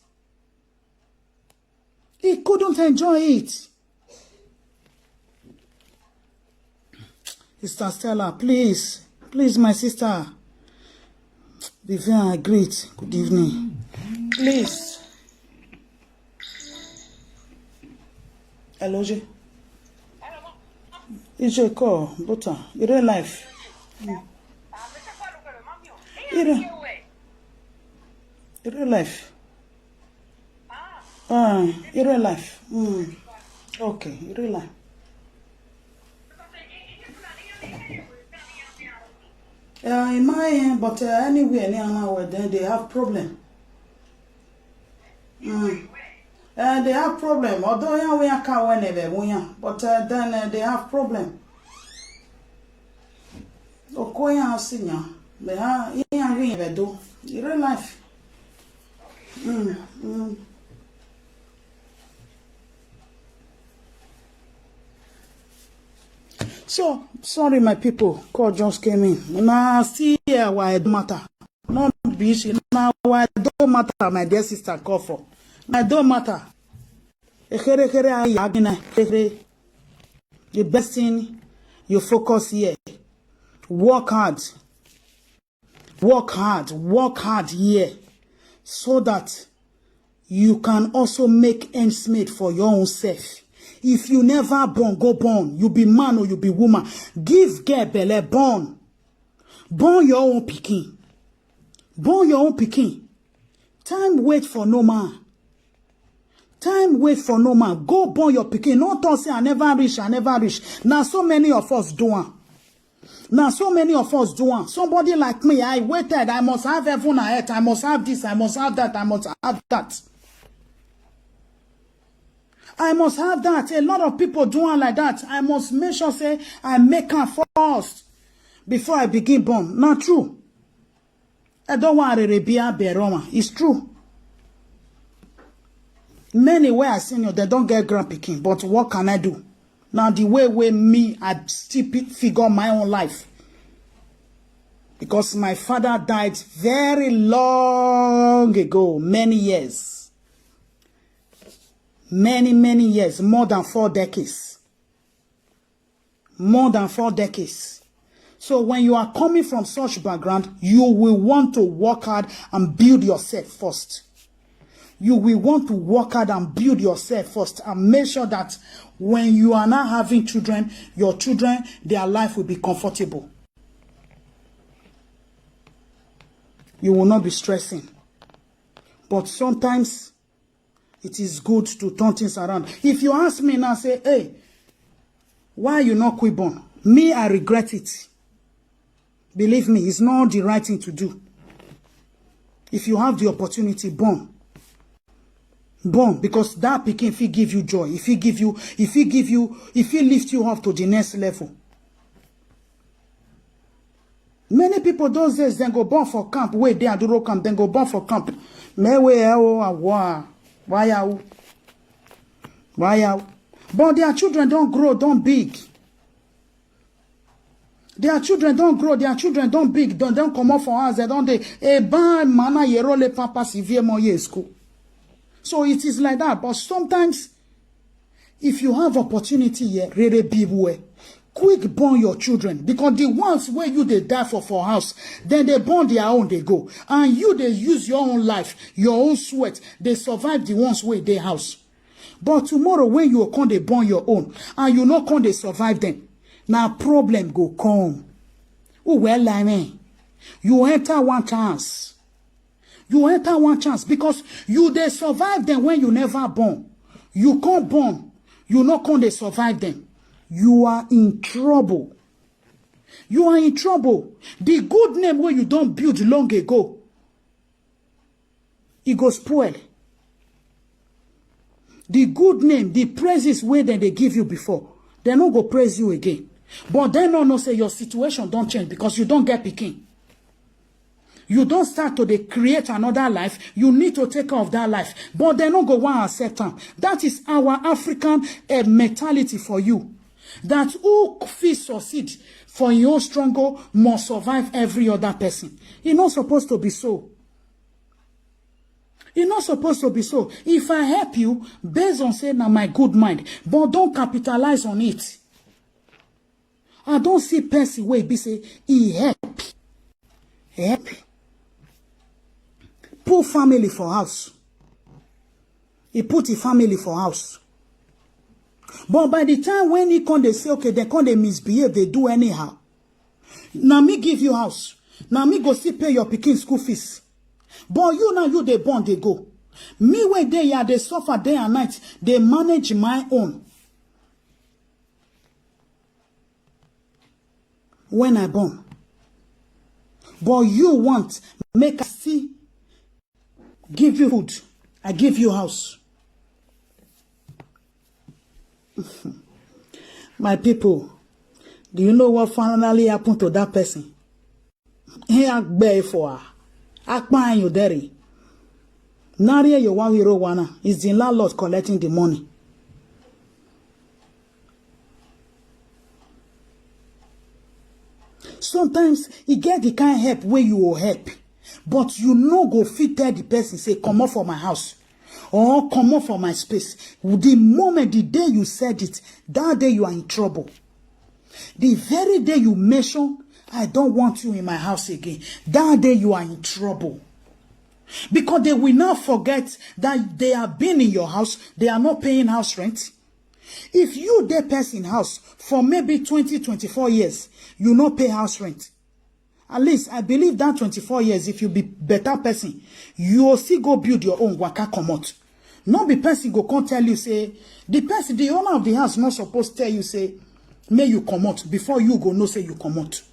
He couldn't enjoy it. Sister Stella, please, my sister. Before I greet, good evening. Please. Hello, J. It's your call, butter. You're in life. You're in life. You're in life. Okay, you're in life. In my end, but anywhere near now, then they have problem. They have problem. Although we are car whenever but then they have problem. Okoya senior, they are in do real life. So sorry, my people. Call just came in. Now see here why it matter. Not be now why it don't matter. My dear sister, call for. I don't matter. The best thing you focus here. Work hard. Work hard here. So that you can also make ends meet for your own self. If you never born, go born. You be man or you be woman. Give girl belle, born. Born your own pikin. Born your own pikin. Time wait for no man. Time wait for no man. Go born your pikin. Not to say I never reach. Now so many of us doing. Somebody like me, I waited. I must have heaven and earth. I must have this. I must have that. I must have that. I must have that. A lot of people doing like that. I must make sure say I make her first before I begin born. Not true. I don't want to be a beroma. It's true. Many where I seen you, they don't get grandpicking. But what can I do? Now the way me, I still figure my own life. Because my father died very long ago, many years. Many years, more than 4 decades. More than 4 decades. So when you are coming from such background, you will want to work hard and build yourself first. You will want to work hard and build yourself first and make sure that when you are now having children, your children, their life will be comfortable. You will not be stressing. But sometimes it is good to turn things around. If you ask me now, say, hey, why you not quit born? Me, I regret it. Believe me, it's not the right thing to do. If you have the opportunity, born. Born, because that pikin, if he give you joy, if he lift you up to the next level. Many people those days, then go born for camp, wait there, do camp, then go born for camp. Why? But their children don't grow, don't big. Their children don't grow, their children don't big, don't come up for us, they don't mana yerole papa severe more years school. So it is like that. But sometimes, if you have opportunity here, really beware. Quick born your children. Because the ones where you they die for house, then they born their own, they go. And you they use your own life, your own sweat. They survive the ones where they house. But tomorrow when you come they born your own, and you not come they survive them, now problem go come. Oh well, I mean, you enter one chance. You enter one chance because you they survive them when you never born. You can't born. You not can they survive them. You are in trouble. You are in trouble. The good name where you don't build long ago, it goes spoil. The good name, the praises where then they give you before, they not go praise you again. But then no say your situation don't change because you don't get picking. You don't start to create another life. You need to take care of that life. But they don't go one accept them. That is our African mentality for you. that who fit succeed for your struggle must survive every other person. It's not supposed to be so. It's not supposed to be so. If I help you based on saying my good mind, but don't capitalize on it. I don't see person where be say he help. Help. Put family for house. He put his family for house. But by the time when he come, they say, okay, they come, they misbehave, they do anyhow. Now me give you house. Now me go still pay your pikin school fees. But you now, you they born, they go. Me where they are, they suffer day and night. They manage my own. When I born. But you want, make I see, give you food. I give you house. My people, do you know what finally happened to that person? He asked for her. Akpa you deri. Nari you 101 is the landlord collecting the money. Sometimes you get the kind of help where you will help, but you no go fit tell the person say come up for my house or come up for my space. The moment, the day you said it, that day you are in trouble. The very day you mention I don't want you in my house again, that day you are in trouble. Because they will not forget that they have been in your house, they are not paying house rent. If you dey person house for maybe 20-24 years, you not pay house rent. At least I believe that 24 years, if you be better person, you will still go build your own waka comot. Not be person go come tell you say the person, the owner of the house not supposed to tell you say may you comot before you go no say you comot.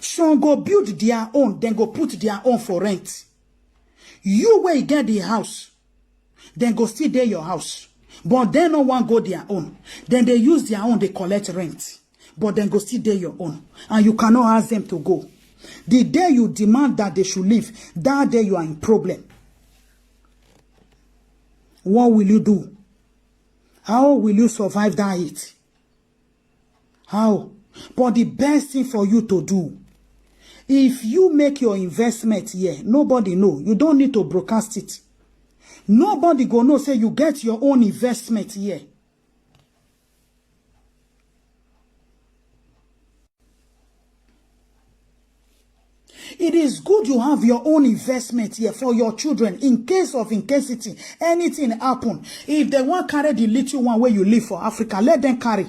Some go build their own, then go put their own for rent. You where you get the house, then go stay there your house. But they no one go their own. Then they use their own, they collect rent. But then go stay there your own. And you cannot ask them to go. The day you demand that they should leave, that day you are in problem. What will you do? How will you survive that heat? How? But the best thing for you to do, if you make your investment here, nobody know. You don't need to broadcast it. Nobody go know say you get your own investment here. It is good you have your own investment here for your children in case of incasity, anything happen. If they want carry the little one where you live for Africa, let them carry.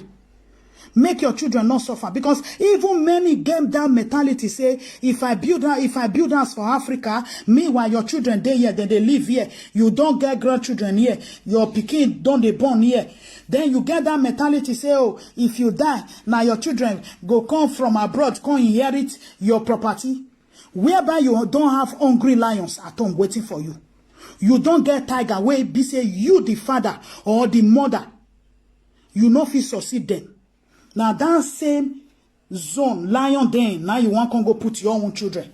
Make your children not suffer, because even many get that mentality say if I build house for Africa, meanwhile your children they here, then they live here. You don't get grandchildren here. Your pikin don't they born here. Then you get that mentality say, oh, if you die, now your children go come from abroad, come inherit your property. Whereby you don't have hungry lions at home waiting for you. You don't get tiger where be say you the father or the mother. You know if you succeed them. Now that same zone, lion then, now you want to go put your own children.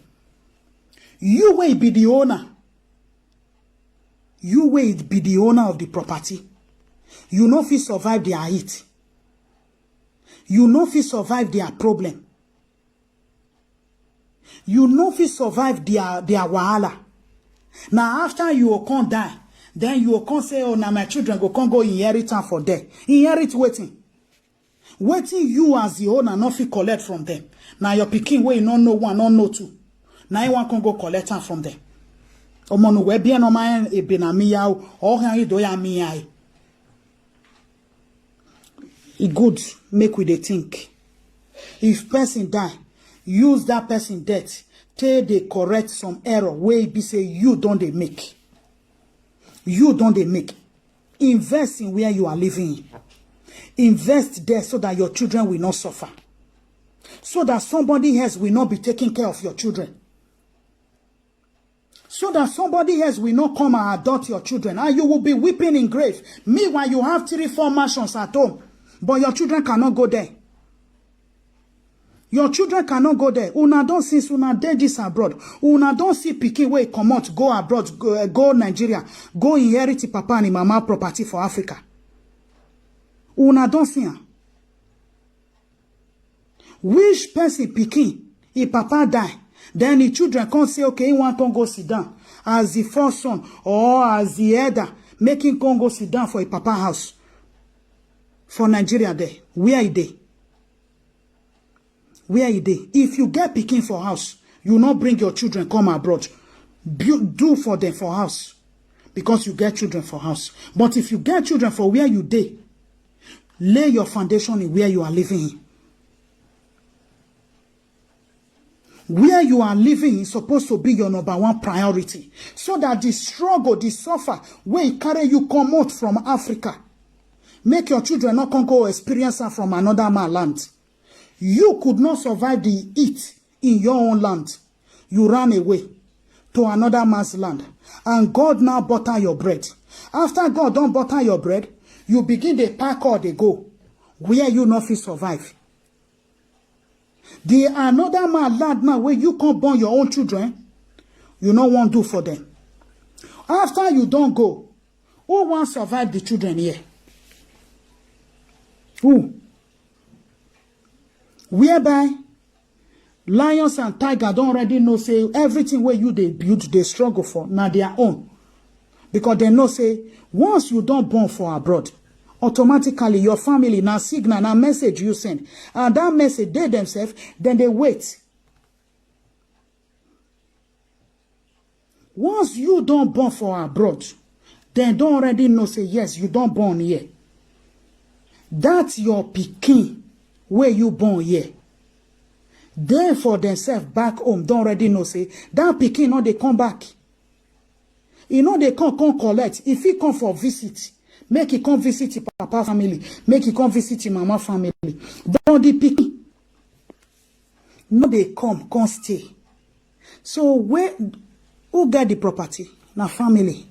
You will be the owner. You will be the owner of the property. You know if you survive their heat. You know if you survive their problem. You know if you survive their wahala. Now after you will come die, then you will come say, oh, now my children go inherit for them. Inherit waiting. Waiting you as the owner not fit collect from them. Now your pikin where you don't know one, don't know two. Now you want to go collect them from them. Omonu we bien oma e benamiya o han do ya miya. It good make we dey think. If person die, use that person death till they correct some error where be say you don't they make. You don't they make. Invest in where you are living. Invest there so that your children will not suffer. So that somebody else will not be taking care of your children. So that somebody else will not come and adopt your children. And you will be weeping in grave. Meanwhile, you have 3-4 mansions at home. But your children cannot go there. Your children cannot go there. Una don't since una did this abroad. Una don't see pikin wey come out, go abroad, go Nigeria, go inherit papa and mama property for Africa. Una don't see am. Which person pikin, if papa die, then the children can't say, okay, he want to go sit down as the first son or as the elder, making him go sit down for a papa house for Nigeria there. Where are they? Where are they? If you get pikin for house, you not bring your children come abroad. Do for them for house because you get children for house. But if you get children for where you dey, lay your foundation in where you are living in. Where you are living is supposed to be your number one priority. So that the struggle, the suffer, where it carry you come out from Africa, make your children not come go experience her from another man's land. You could not survive the heat in your own land. You ran away to another man's land. And God now butter your bread. After God don't butter your bread, you begin to pack or they go. Where you not fit survive. The another man land now where you can't born your own children, you no want do for them. After you don't go, who want survive the children here? Who? Whereby lions and tiger don't already know say everything where you they build, they struggle for, now their own. Because they know say once you don't born for abroad, automatically your family now signal now message you send, and that message they themselves then they wait. Once you don't born for abroad, then don't already know say yes you don't born here. That's your pikin where you born here. They for themselves back home don't already know say that pikin no they come back. You know they come collect. If he come for visit, make he come visit your papa family. Make he come visit your mama family. Don't the pikin. No, they come stay. So where who get the property? Now family.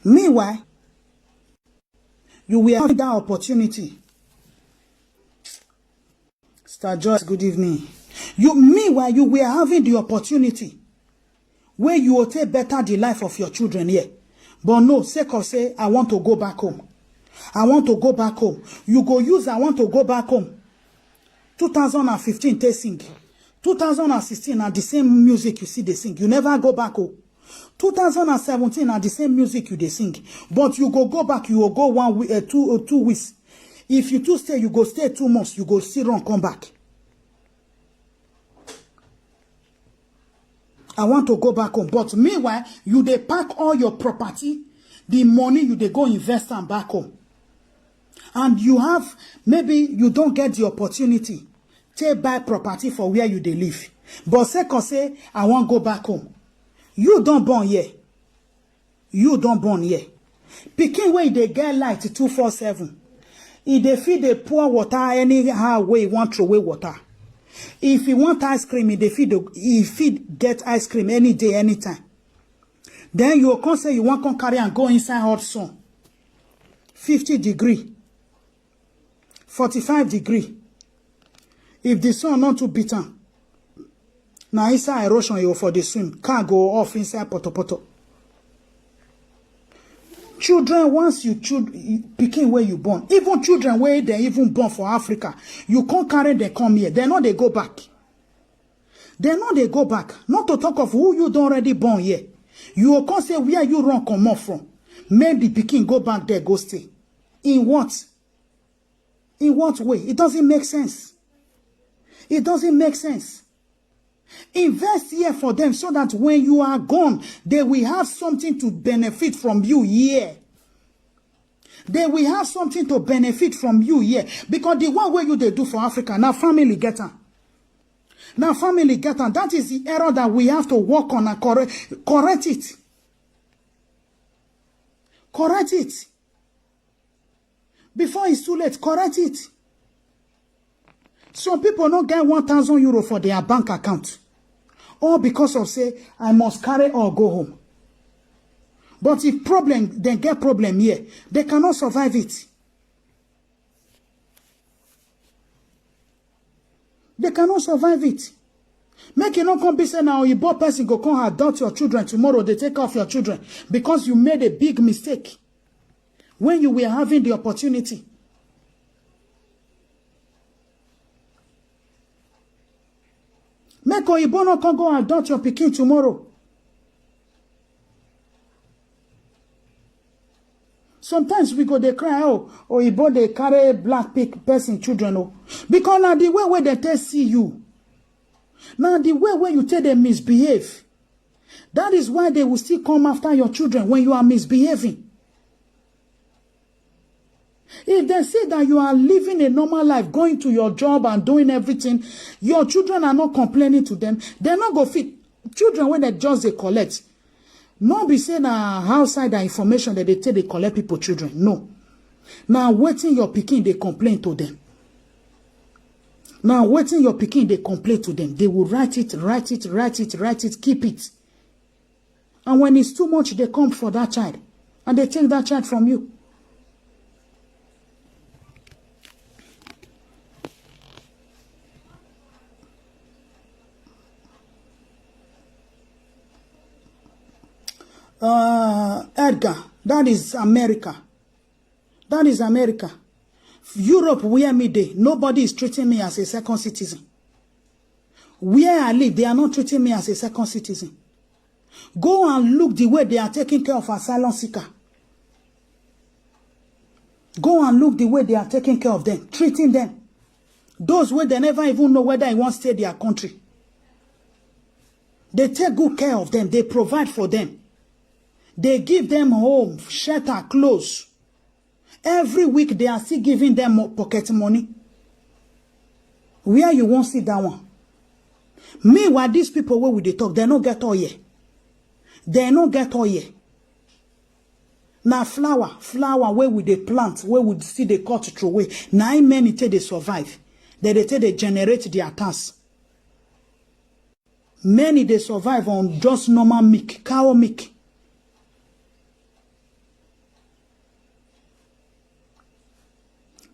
Meanwhile, you will have that opportunity. Star Joyce, good evening. Meanwhile, you were having the opportunity where you will take better the life of your children here. But no, sake of say, I want to go back home. I want to go back home. You go use I want to go back home. 2015, they sing. 2016, at the same music you see they sing. You never go back home. 2017, at the same music you they sing. But you go back, you will go 1 week, 2 weeks. If you two stay, you go stay 2 months. You go still run, come back. I want to go back home. But meanwhile, you they pack all your property, the money you they go invest and back home. And you have, maybe you don't get the opportunity to buy property for where you they live. But say, I want to go back home. You don't born here. You don't born here. Picking where they get light 247. If they feed the poor water anyhow way you want throw away water. If you want ice cream, if feed get ice cream any day, anytime. Then you can say you want to carry and go inside hot sun. 50 degree. 45 degree. If the sun not too bitter, now inside erosion you for the swim. Can't go off inside poto. Children, once you picking where you born, even children where they even born for Africa, you can't carry them come here. They know they go back. They know they go back. Not to talk of who you don't already born here. You can't say where you run come off from. Make the picking go back there, go stay. In what? In what way? It doesn't make sense. It doesn't make sense. Invest here for them so that when you are gone, they will have something to benefit from you here. They will have something to benefit from you here. Because the one way you they do for Africa, now family get on. Now family get on. That is the error that we have to work on and correct it. Correct it. Before it's too late, correct it. Some people don't get 1,000 euro for their bank account. Or because of say, I must carry or go home. But if problem, they get problem here. They cannot survive it. They cannot survive it. Make you not come be say now, you both person go come adopt your children tomorrow, they take off your children. Because you made a big mistake. When you were having the opportunity. Make Oyibo no come go adopt your pikin tomorrow. Sometimes we go they cry, oh, Oyibo they carry black person children, oh. Because now the way where they tell see you, now the way where you tell them misbehave, that is why they will still come after your children when you are misbehaving. If they say that you are living a normal life, going to your job and doing everything, your children are not complaining to them, they're not going to fit. Children, when they just they collect, not be saying outside the information that they take, they collect people children. No. Now waiting your pikin, they complain to them. Now waiting your pikin, they complain to them. They will write it, keep it. And when it's too much, they come for that child. And they take that child from you. Edgar, that is America. That is America. Europe, where me dey, nobody is treating me as a second citizen. Where I live, they are not treating me as a second citizen. Go and look the way they are taking care of asylum seeker. Go and look the way they are taking care of them, treating them. Those where they never even know whether they want to stay in their country. They take good care of them. They provide for them. They give them home, shelter, clothes. Every week they are still giving them pocket money. Where you won't see that one? Meanwhile, these people where we they talk, they don't get oil. They don't get oil. Now flower where we they plant, where we see they cut through away. Now many till they survive. They till they generate their task. Many they survive on just normal milk, cow milk.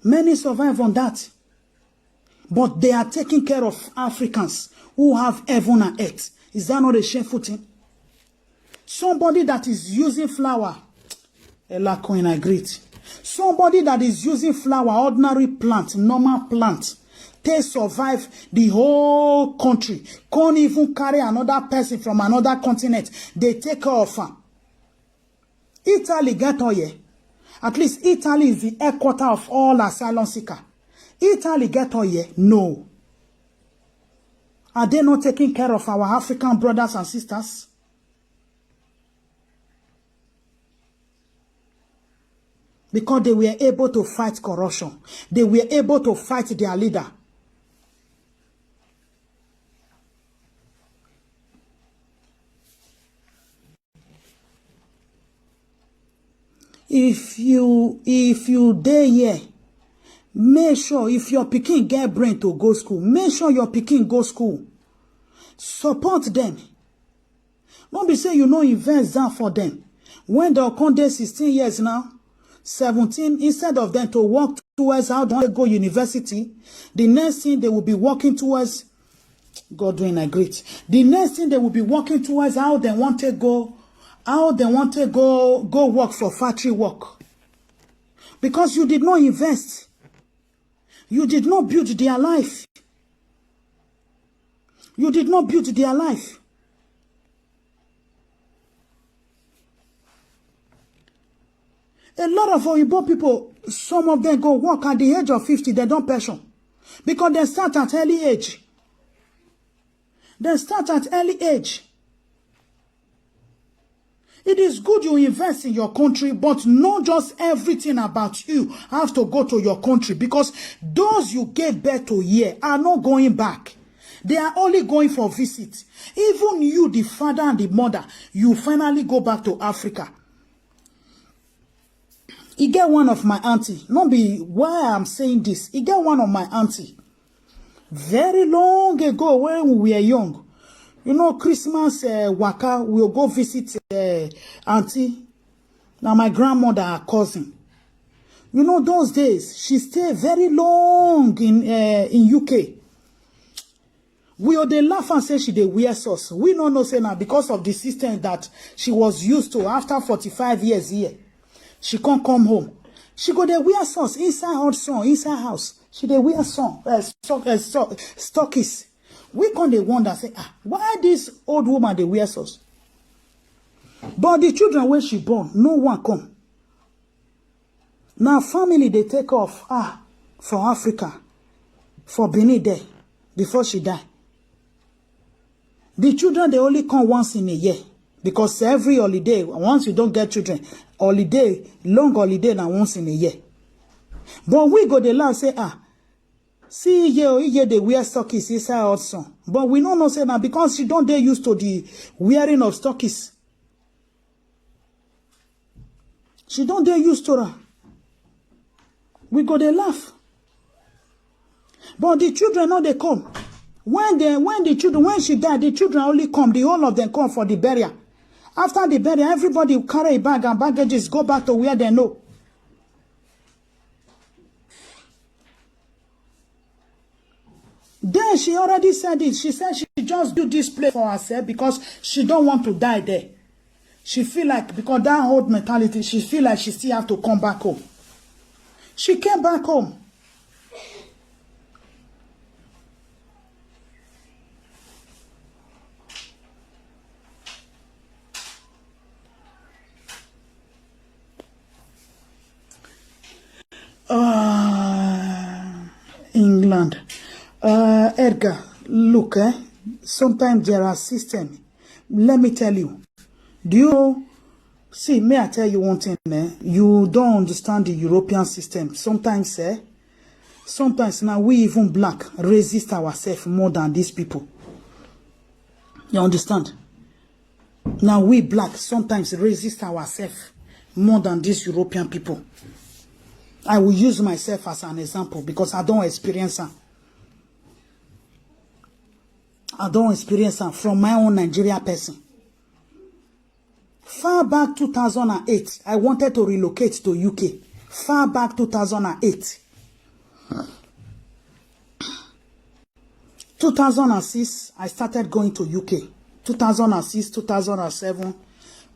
Many survive on that. But they are taking care of Africans who have heaven and earth. Is that not a shameful thing? Somebody that is using flour, Ella Coin agreed. Somebody that is using flour, ordinary plant, normal plant, they survive the whole country. Can't even carry another person from another continent. They take care of her. Italy get oil. At least Italy is the headquarter of all asylum seekers. Italy get oil? No. Are they not taking care of our African brothers and sisters? Because they were able to fight corruption. They were able to fight their leader. If you dey here, make sure if your pikin get brain to go school, make sure your pikin go school. Support them. Don't be say you no invest down for them. When they'll come there 16 years now, 17, instead of them to work towards how they go university, the next thing they will be working towards, God doing a great. The next thing they will be working towards how they want to go work for factory work. Because you did not invest. You did not build their life. You did not build their life. A lot of Oyibo people, some of them go work at the age of 50, they don't pension. Because they start at early age. They start at early age. It is good you invest in your country, but not just everything about you have to go to your country, because those you gave birth to here are not going back. They are only going for visit. Even you, the father and the mother, you finally go back to Africa. He get one of my auntie. Not be why I'm saying this. He get one of my auntie. Very long ago when we were young. You know, Christmas waka, we'll go visit auntie. Now my grandmother, her cousin. You know, those days, she stayed very long in UK. We they laugh and say she dey wear sauce. We don't know say now because of the system that she was used to after 45 years here. She can't come home. She go dey wear sauce inside hot sun, inside house. She dey wear sun, stockies. We can they wonder, say, why this old woman they wear socks? But the children when she born, no one come. Now family they take off for Africa, for Benin there, before she die. The children they only come once in a year. Because every holiday, once you don't get children, holiday, long holiday now once in a year. But we go the land say, see here they wear stockies inside also. But we don't know say now because she don't they used to the wearing of stockies. She don't they used to her. We go they laugh. But the children now they come. When she died, the children only come, the whole of them come for the burial. After the burial, everybody will carry a bag and baggages, go back to where they know. Then she already said it. She said she just do this play for herself because she don't want to die there. She feel like, because that old mentality, she feel like she still have to come back home. She came back home. England. Edgar, look, sometimes there are systems. Let me tell you. Do you see, may I tell you one thing, you don't understand the European system. Sometimes, sometimes now we even black resist ourselves more than these people. You understand? Now we black sometimes resist ourselves more than these European people. I will use myself as an example because I don't experience them. I don't experience them from my own Nigeria person. Far back 2008, I wanted to relocate to UK. Far back 2008. 2006, I started going to UK. 2006, 2007,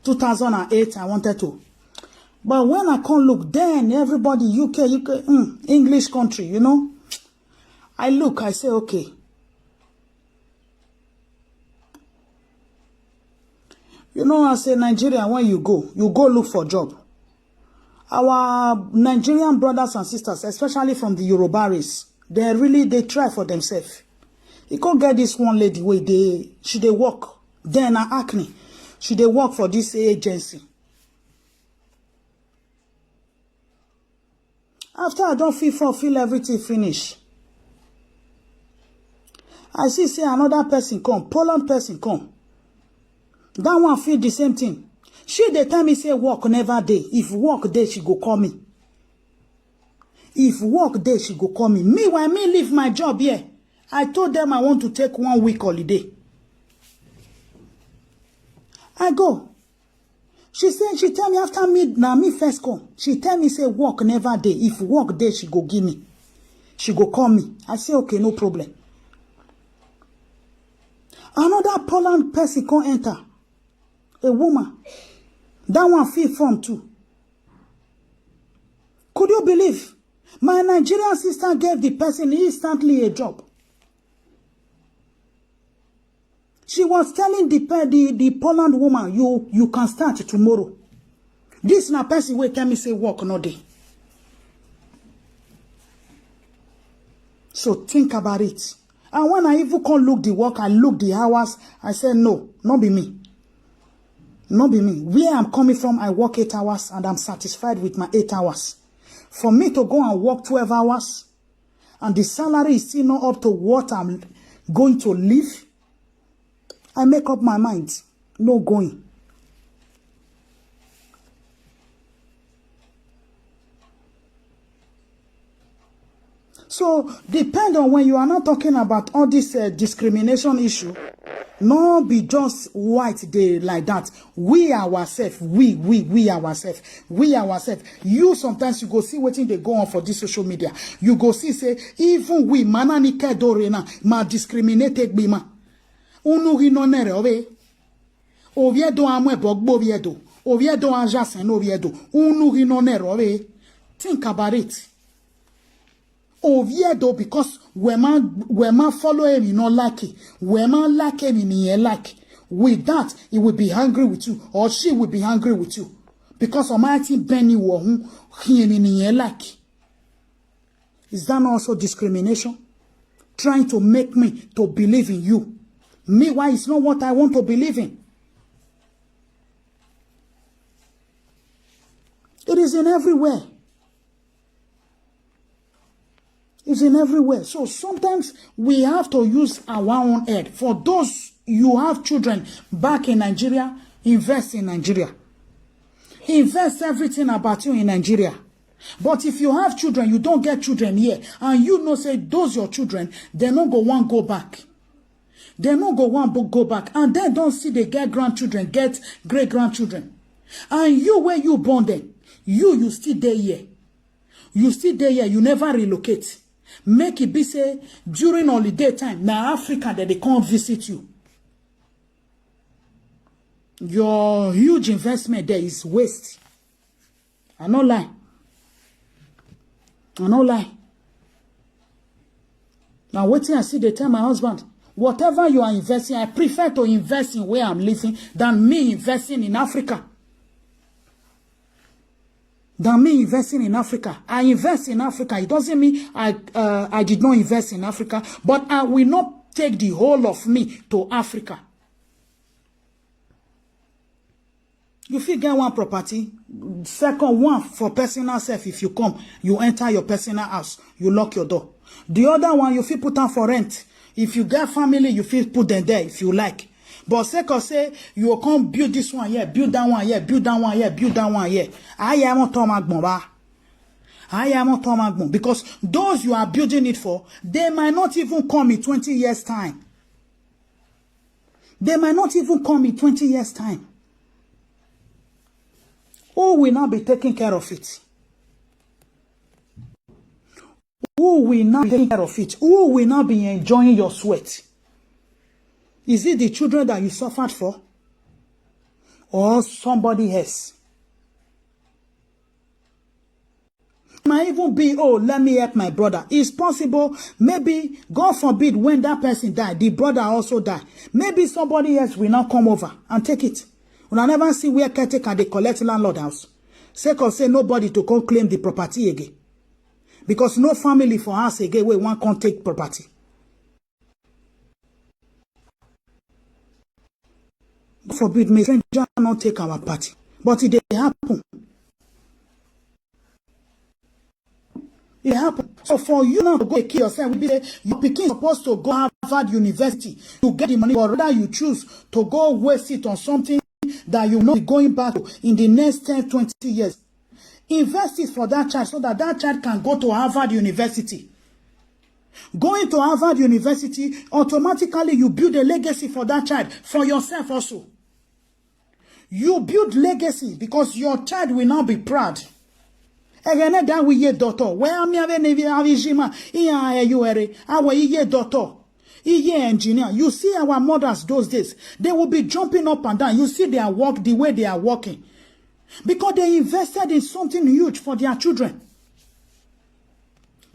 2008, I wanted to. But when I can't look, then everybody, UK, English country, you know. I look, I say, okay. You know, I say Nigeria, when you go look for job. Our Nigerian brothers and sisters, especially from the Yoruba race, they try for themselves. You can't get this one lady where she work. Then Acne, she work for this agency. After I don't feel everything finish. I see say another person come, Poland person come. That one feel the same thing. She dey tell me say work never dey. If work dey, she go call me. If work dey, she go call me. Me, when me leave my job here, I told them I want to take 1 week holiday. I go. She tell me after me first come. She tell me say work never dey. If work dey, she go give me. She go call me. I say okay, no problem. Another Poland person come enter. A woman. That one feel form too. Could you believe? My Nigerian sister gave the person instantly a job. She was telling the Poland woman, you can start tomorrow. This na person will tell me say work no day. So think about it. And when I even come look the work, I look the hours, I said no, not be me. Not be me. Where I'm coming from, I work 8 hours and I'm satisfied with my 8 hours. For me to go and work 12 hours and the salary is still not up to what I'm going to live, I make up my mind. No going. So, depend on when you are not talking about all this discrimination issue, no be just white day like that. We ourselves, we ourselves. You sometimes you go see what they go on for this social media. You go see say even we mananike dorena ma discriminated bima. Unu hinonere ove. Oviedo amwe bogbo viedo. Oviedo anjasen oviedo. Unu hinonere ove. Think about it. Oviedo, because we man follow him, you know, like it. We man like him in here, like. With that, he will be angry with you, or she will be angry with you. Because Almighty Benny Wahun, he in here, like. Is that not also discrimination? Trying to make me to believe in you. Meanwhile, it's not what I want to believe in. It is in everywhere. It's in everywhere. So sometimes we have to use our own head. For those you have children back in Nigeria, invest in Nigeria. Invest everything about you in Nigeria. But if you have children, you don't get children here, and you know, say, those your children, they not go one go back. They not go one go back, and they don't see they get grandchildren, get great-grandchildren. And you, where you born them, you still there here. You still there here, you never relocate. Make it be, say, during holiday time, now Africa, that they can't visit you. Your huge investment there is waste. I no lie. I no lie. Now, waiting, I see they tell my husband, whatever you are investing, I prefer to invest in where I'm living than me investing in Africa. I invest in Africa. It doesn't mean I did not invest in Africa, but I will not take the whole of me to Africa. You fit get one property, second one for personal self. If you come, you enter your personal house, you lock your door. The other one, you fit put on for rent. If you get family, you fit put them there if you like. But second say, you will come build this one here, build that one here, build that one here, build that one here. I am not Tomagbon. Because those you are building it for, they might not even come in 20 years' time. They might not even come in 20 years' time. Who will not be taking care of it? Who will not be taking care of it? Who will not be enjoying your sweat? Is it the children that you suffered for? Or somebody else? It might even be, oh, let me help my brother. It's possible, maybe, God forbid, when that person died, the brother also died. Maybe somebody else will not come over and take it. When I never see where caretaker they collect landlord house. Say nobody to come claim the property again. Because no family for us again where one can't take property. God forbid me, stranger not take our party. But it dey happen. It happen. So for you now to go kill yourself, will be your pikin supposed to go Harvard University to get the money, or rather you choose to go waste it on something that you will not be going back to in the next 10, 20 years. Invest it for that child so that that child can go to Harvard University. Going to Harvard University, automatically you build a legacy for that child, for yourself also. You build legacy because your child will now be proud. Egene da we ye doctor. Where am I nevi avijima? Iya you ere. Awa ye doctor. Iye engineer. You see our mothers those days. They will be jumping up and down. You see their work, the way they are working. Because they invested in something huge for their children.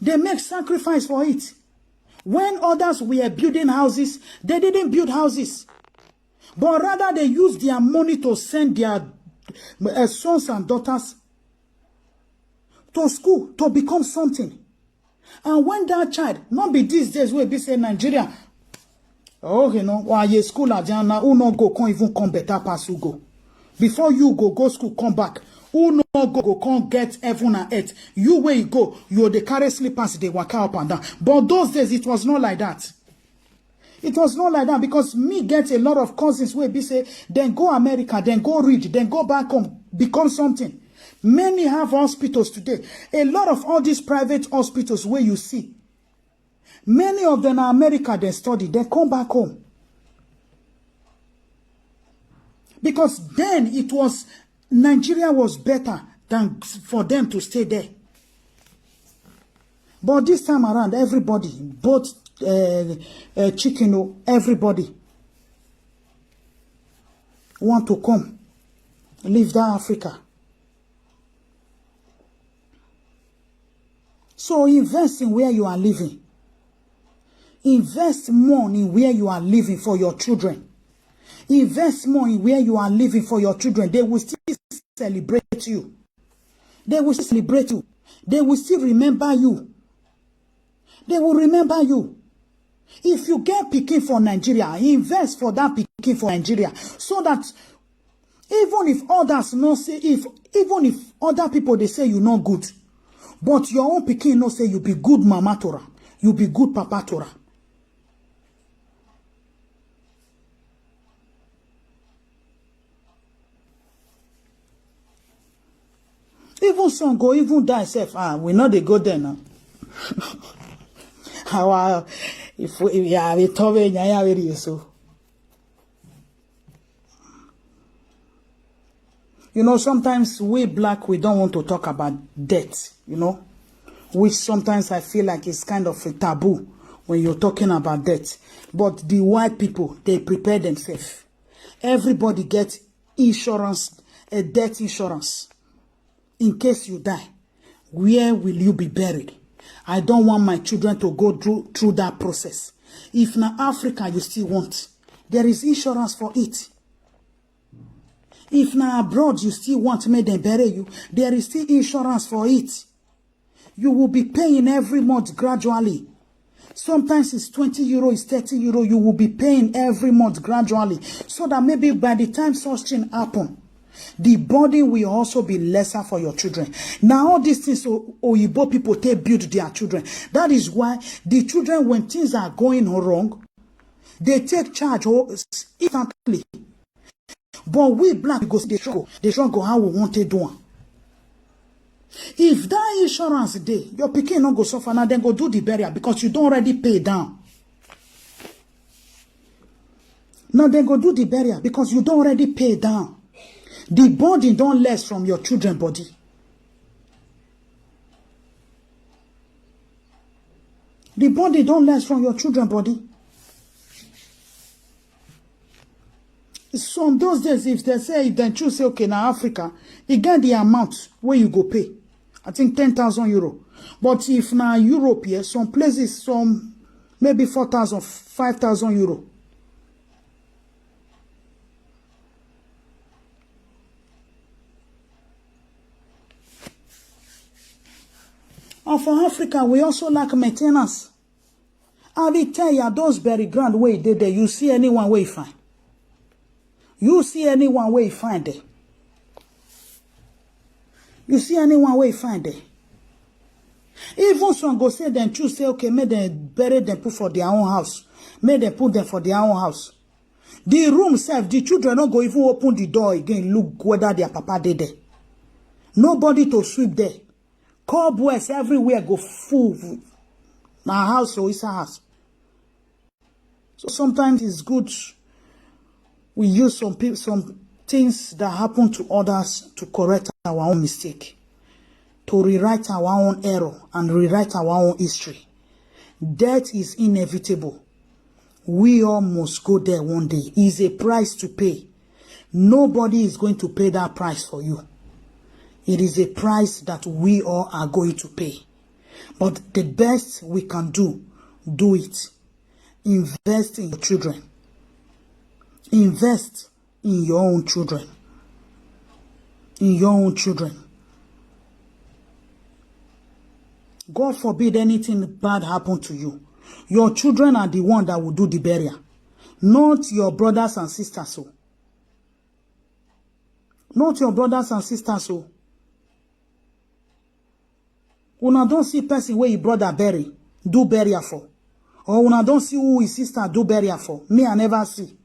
They make sacrifice for it. When others were building houses, they didn't build houses. But rather they used their money to send their sons and daughters to school to become something. And when that child, not be these days where be say Nigeria, oh, you know, why you school at Jana, who no go, can't even come better pass who go. Before you go school, come back. Who no go, can't get heaven and earth. You where you go, you the carry slippers, they walk up and down. But those days, it was not like that. It was not like that because me get a lot of cousins where be say, then go America, then go read, then go back home, become something. Many have hospitals today. A lot of all these private hospitals where you see, many of them are America, they study, they come back home. Because then it was, Nigeria was better than for them to stay there. But this time around, everybody, both chicken, everybody want to come, leave that Africa. So invest in where you are living. Invest more in where you are living for your children. Invest more in where you are living for your children. They will still celebrate you. They will still celebrate you. They will still remember you. They will remember you. If you get picking for Nigeria, invest for that picking for Nigeria. So that even if others not say, even if other people they say you're not good, but your own picking not say you be good mama Torah, you be good papa Torah. Even some go even die self. We know they go there now. How if we are we so. You know, sometimes we black, we don't want to talk about death, you know, which sometimes I feel like it's kind of a taboo when you're talking about death. But the white people, they prepare themselves. Everybody gets insurance, a death insurance. In case you die, where will you be buried? I don't want my children to go through that process. If na Africa you still want, there is insurance for it. If na abroad you still want to make them bury you, there is still insurance for it. You will be paying every month gradually. Sometimes it's 20 euro, it's 30 euro. You will be paying every month gradually. So that maybe by the time such thing happen, the burden will also be lesser for your children. Now all these things Oyibo people take build their children. That is why the children, when things are going wrong, they take charge instantly. But we black go they struggle how we want to do. If that insurance day, your pikin not go suffer now, then go do the burial because you don't already pay down. Now then go do the burial because you don't already pay down. The burden don't less from your children body. The burden don't less from your children body. So on those days, if they say, if they choose say, okay, now Africa, you get the amount where you go pay. I think 10,000 euro. But if now Europe here, some places, some maybe 4,000, 5,000 euro. And for Africa, we also lack maintenance. I will tell you, those very grand way they there, you see anyone where you find. You see anyone where you find it. You see anyone where you find it. Even some go say them choose say okay, may they bury them put for their own house. May they put them for their own house. The room self, the children don't go even open the door again, look whether their papa did there. Nobody to sweep there. Cobwebs everywhere go full. My house or it's a house. So sometimes it's good we use some things that happen to others to correct our own mistake, to rewrite our own error and rewrite our own history. Death is inevitable. We all must go there one day. It's a price to pay. Nobody is going to pay that price for you. It is a price that we all are going to pay. But the best we can do it. Invest in your children. Invest in your own children. In your own children. God forbid anything bad happen to you. Your children are the one that will do the burial. Not your brothers and sisters. So. Not your brothers and sisters. So. Una don't see person where your brother bury, do burial for. Or una don't see who his sister do burial for. Me, I never see.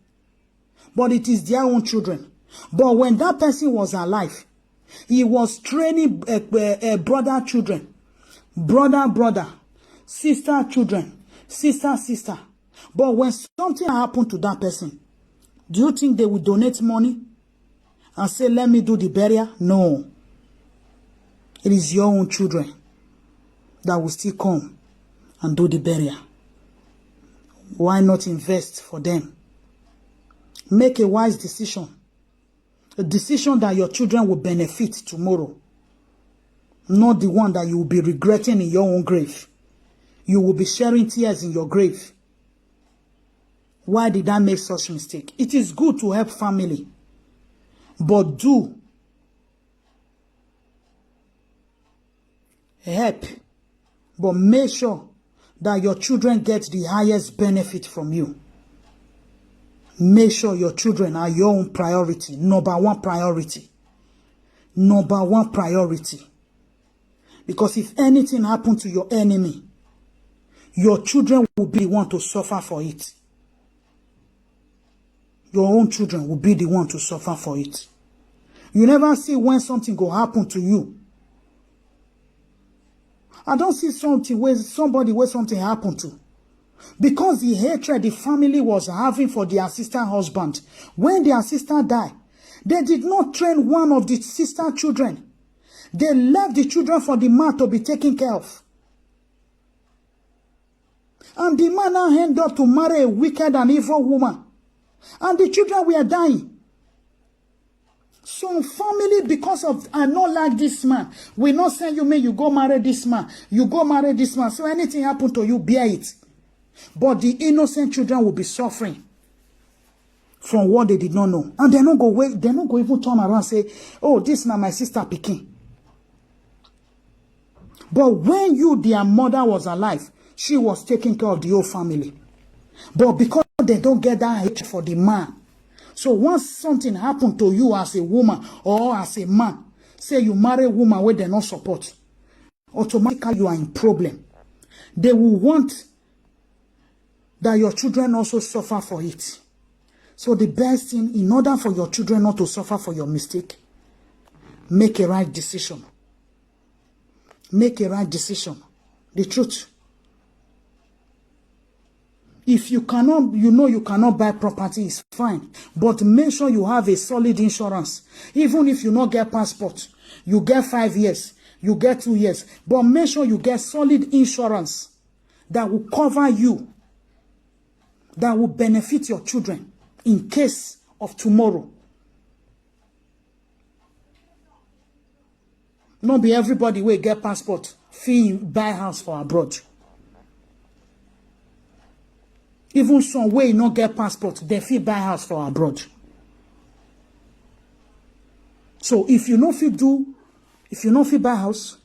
But it is their own children. But when that person was alive, he was training brother children, brother, sister children, sister. But when something happened to that person, do you think they would donate money and say, let me do the burial? No. It is your own children that will still come and do the burial. Why not invest for them? Make a wise decision. A decision that your children will benefit tomorrow. Not the one that you will be regretting in your own grave. You will be sharing tears in your grave. Why did I make such mistake? It is good to help family. But do help. But make sure that your children get the highest benefit from you. Make sure your children are your own priority. Number one priority. Number one priority. Because if anything happens to your enemy, your children will be the one to suffer for it. Your own children will be the one to suffer for it. You never see when something will happen to you. I don't see something where something happened to. Because the hatred the family was having for their sister husband, when their sister died, they did not train one of the sister children. They left the children for the man to be taken care of. And the man now ended up to marry a wicked and evil woman. And the children were dying. Some family, because of, I not like this man, we not send you, you go marry this man. You go marry this man. So anything happen to you, bear it. But the innocent children will be suffering from what they did not know. And they're not go even turn around and say, oh, this is not my sister Peking. But when their mother was alive, she was taking care of the whole family. But because they don't get that hate for the man, so once something happened to you as a woman or as a man, say you marry a woman where they not support, automatically you are in problem. They will want that your children also suffer for it. So the best thing, in order for your children not to suffer for your mistake, make a right decision. Make a right decision. The truth. If you cannot, you cannot buy property, it's fine. But make sure you have a solid insurance. Even if you not get passport, you get 5 years, you get 2 years. But make sure you get solid insurance that will cover you, that will benefit your children in case of tomorrow. Not be everybody will get passport, fee buy house for abroad. Even some way not get passport, they fee buy house for abroad. So if you not fee buy house,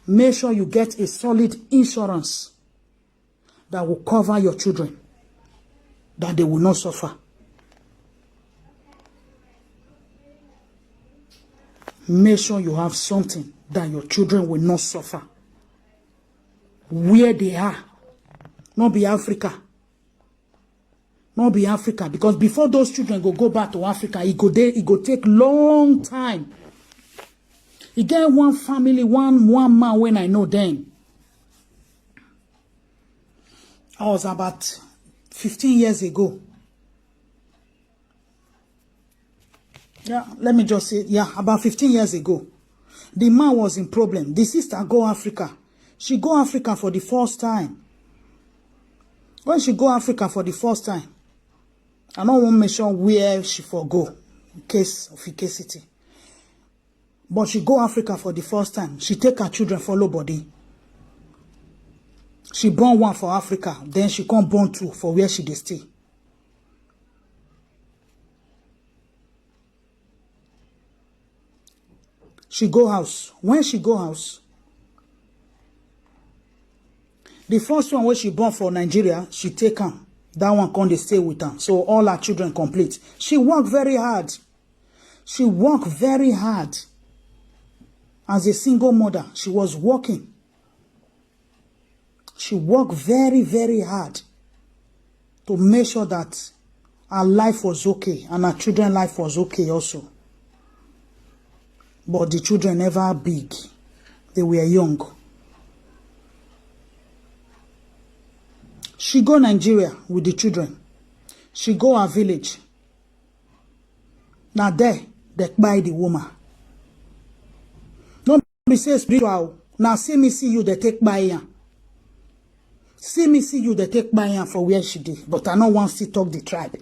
make sure you get a solid insurance that will cover your children, that they will not suffer. Make sure you have something that your children will not suffer. Where they are. Not be Africa. Not be Africa. Because before those children go back to Africa, it go take long time. You get one family, one man when I know then. I was about 15 years ago. Yeah, let me just say, about 15 years ago. The man was in problem. The sister go Africa. She go Africa for the first time. When she go Africa for the first time, I don't want to mention where she for go, in case of efficacy. But she go Africa for the first time. She take her children follow body. She born one for Africa. Then she come born two for where she dey stay. She go house. When she go house, the first one where she born for Nigeria, she take her. That one come dey stay with her. So all her children complete. She work very hard. She work very hard. As a single mother, she was working. She worked very, very hard to make sure that her life was okay and her children's life was okay also. But the children never big. They were young. She go Nigeria with the children. She go her village. Now there, they buy the woman. Don't be say spiritual. Now see me see you, they take by her. See me see you, they take by her for where she did. But I don't want to talk the tribe.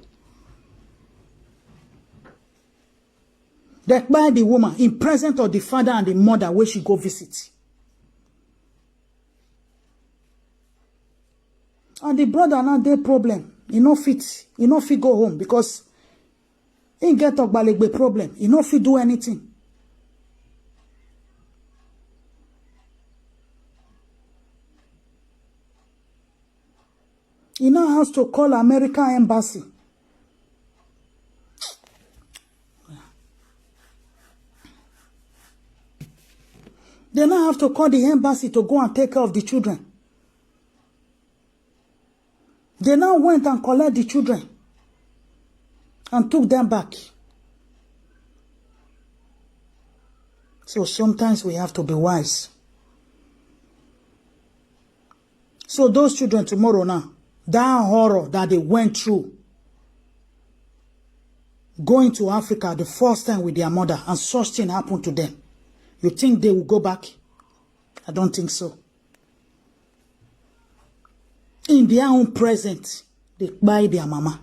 They buy the woman in presence of the father and the mother where she go visit. And the brother now dey problem. He no fit go home because he get Ogbalegbe problem. He no fit do anything. He now has to call American embassy. They now have to call the embassy to go and take care of the children. They now went and collected the children and took them back. So sometimes we have to be wise. So those children tomorrow now, that horror that they went through, going to Africa the first time with their mother, and such thing happened to them, you think they will go back? I don't think so. In their own present, they buy their mama.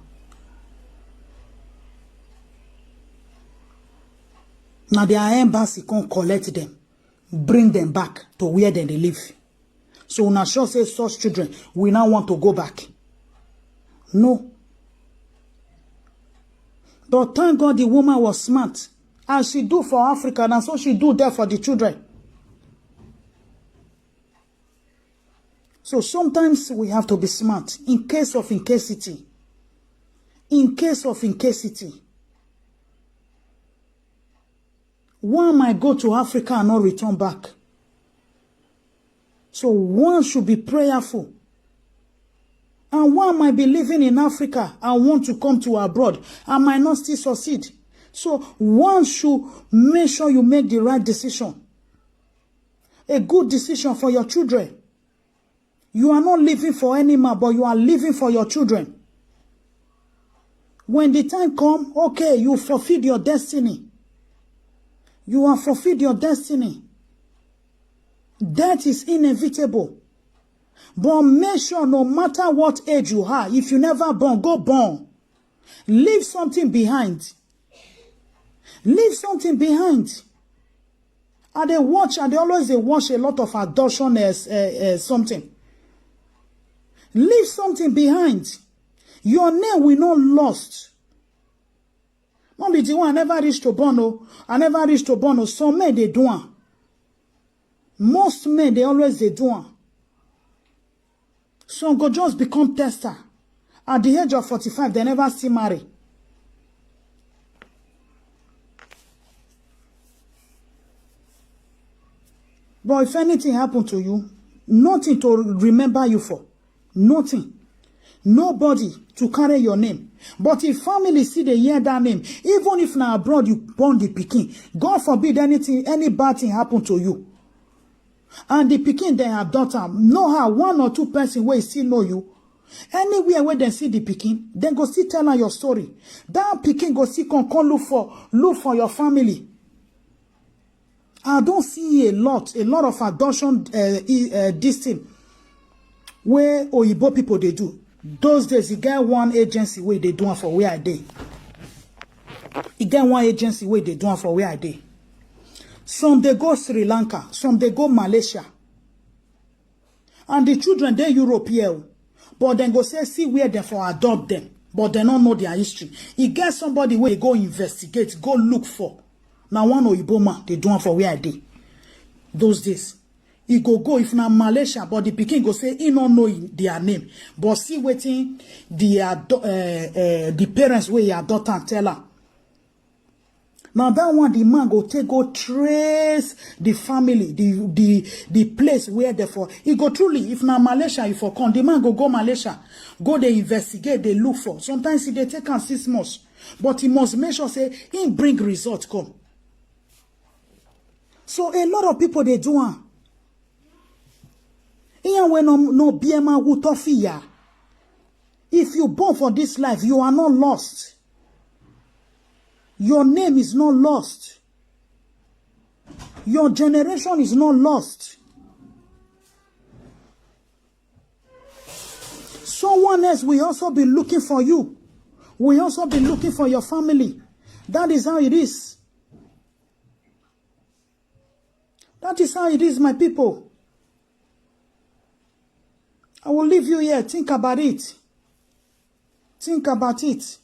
Now their embassy can collect them, bring them back to where they live. So una sure say such children, we now want to go back. No. But thank God the woman was smart. As she do for Africa, and so she do there for the children. So sometimes we have to be smart in case of incasity. In case of incasity. One might go to Africa and not return back. So one should be prayerful. And one might be living in Africa and want to come to abroad and might not still succeed. So one should make sure you make the right decision. A good decision for your children. You are not living for any man, but you are living for your children. When the time comes, okay, you fulfill your destiny. You have fulfilled your destiny. Death is inevitable. But make sure no matter what age you are, if you never born, go born. Leave something behind. Leave something behind. And they always watch a lot of adoption as something. Leave something behind. Your name will not lost. Not be the one I never reached to born. I never reached to born. Some men they do one. Most men they always they do one. Some go just become tester. At the age of 45, they never still marry. But if anything happened to you, nothing to remember you for. Nothing. Nobody to carry your name. But if family see they hear that name, even if now abroad you born the pikin, God forbid anything, any bad thing happen to you. And the pikin they adopt am, know how one or two person wey still know you. Anywhere where they see the pikin, then go still tell her your story. That pikin go still come look for your family. I don't see a lot of adoption this thing where Oyibo people they do. Those days, you get one agency where they do for where I dey. You get one agency where they do for where I dey. Some they go Sri Lanka, some they go Malaysia. And the children they Europe here. But then go say see where they for adopt them. But they don't know their history. You get somebody where they go investigate, go look for. Now one Oyibo man, they do for where I dey. Those days. He go if na Malaysia, but the pikin go say he don't know their name. But see waiting the parents where he adopt and tell her. Now that one the man go trace the family, the place where they for. He go truly if na Malaysia if for come, the man go Malaysia, go they investigate, they look for. Sometimes they take 6 months, but he must make sure say he bring results come. So a lot of people they do one. Even when no BMA wutofia. If you born for this life, you are not lost. Your name is not lost. Your generation is not lost. Someone else will also be looking for you. Will also be looking for your family. That is how it is. That is how it is, my people. I will will leave you here. Think about it. Think about it.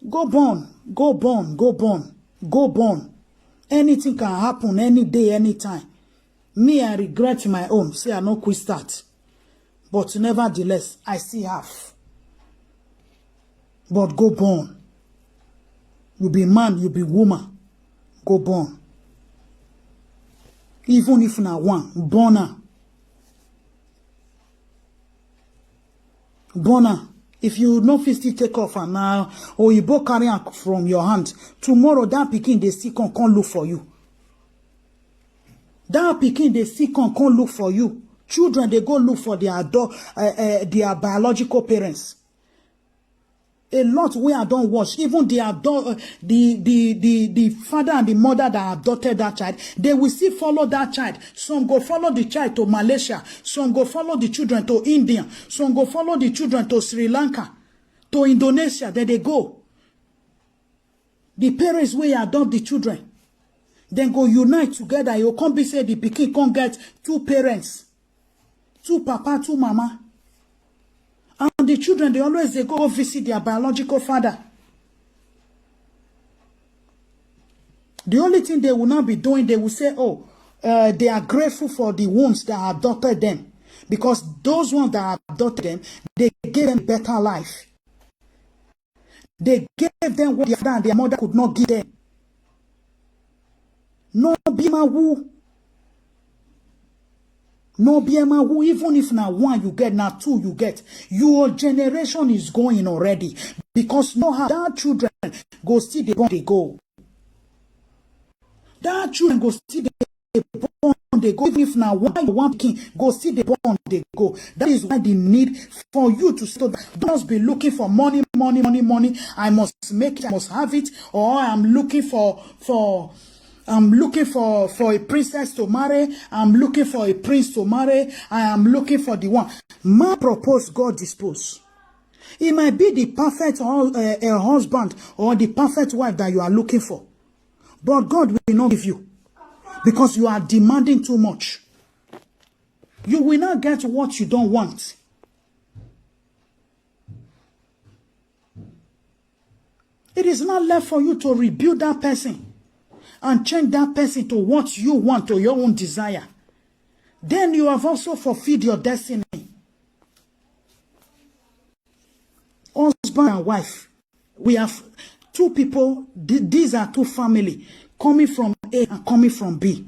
Go born. Go born. Go born. Go born. Anything can happen any day, anytime. Me, I regret my own. Say I no quit start. But nevertheless, I still have. But go born. You be man, you be woman. Go born. Even if na one, born her. Born her. If you no fit still take off and now, or you both carry am from your hand, tomorrow that pikin they still come look for you. That pikin they still come look for you. Children they go look for their biological parents. A lot where I don't watch, even the father and the mother that adopted that child, they will still follow that child. Some go follow the child to Malaysia, some go follow the children to India, some go follow the children to Sri Lanka, to Indonesia. There they go. The parents will adopt the children, then go unite together. You can't be say the pikin can't get two parents, two papa, two mama. And the children, they go visit their biological father. The only thing they will not be doing, they will say, oh, they are grateful for the ones that adopted them. Because those ones that adopted them, they gave them better life. They gave them what their father and their mother could not give them. No bima woo. No BMA who, even if now one you get, now two you get, your generation is going already. Because no how that children go see the born they go. That children go see the born they go. Even if now one king go see the born they go. That is why the need for you to stop. Don't be looking for money. I must make it, I must have it, or I'm looking for a princess to marry. I'm looking for a prince to marry. I am looking for the one. Man propose, God dispose. It might be the perfect husband or the perfect wife that you are looking for. But God will not give you. Because you are demanding too much. You will not get what you don't want. It is not left for you to rebuild that person and change that person to what you want, to your own desire. Then you have also fulfilled your destiny. Husband and wife. We have two people. These are two families coming from A and coming from B.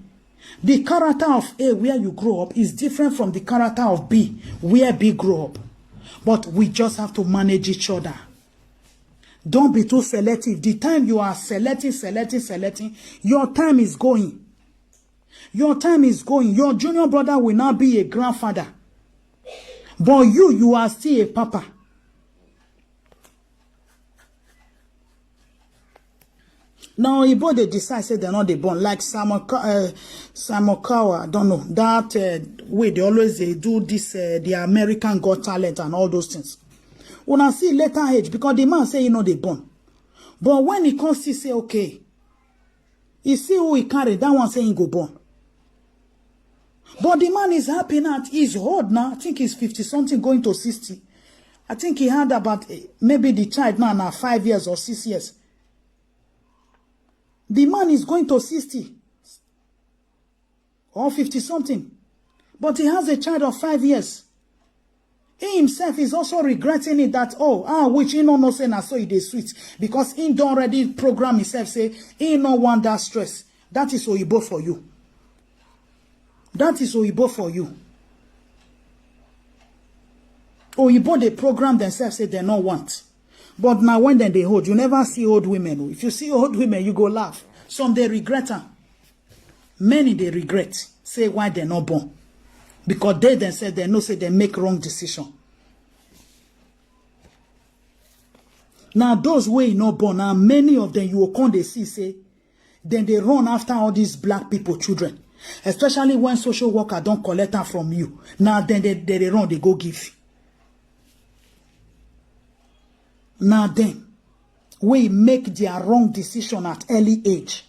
The character of A, where you grow up, is different from the character of B, where B grew up. But we just have to manage each other. Don't be too selective. The time you are selecting, your time is going. Your time is going. Your junior brother will not be a grandfather. But you are still a papa. Now, Igbo, they decide, say they're not the born. Like Samuel Kawa, I don't know. That way, they always do this, the American Got Talent and all those things. When I see later age, because the man say, they born. But when he comes to say, okay, you see who he carry, that one saying go born. But the man is happy now. He's old now. I think he's 50-something going to 60. I think he had about, maybe the child now 5 years or 6 years. The man is going to 60 or 50-something. But he has a child of 5 years. He himself is also regretting it that, which he no say na so it is sweet. Because he don't already program himself, say, he no want that stress. That is Oyibo for you. That is Oyibo for you. Oyibo, they program themselves, say they don't want. But now when they hold, you never see old women. If you see old women, you go laugh. Some they regret her. Many they regret. Say why they're not born. Because they themselves, they know say they make wrong decision. Now those way not born, now many of them you will come they see say, then they run after all these black people children. Especially when social worker don't collect her from you. Now then they run, they go give. Now then, we make their wrong decision at early age.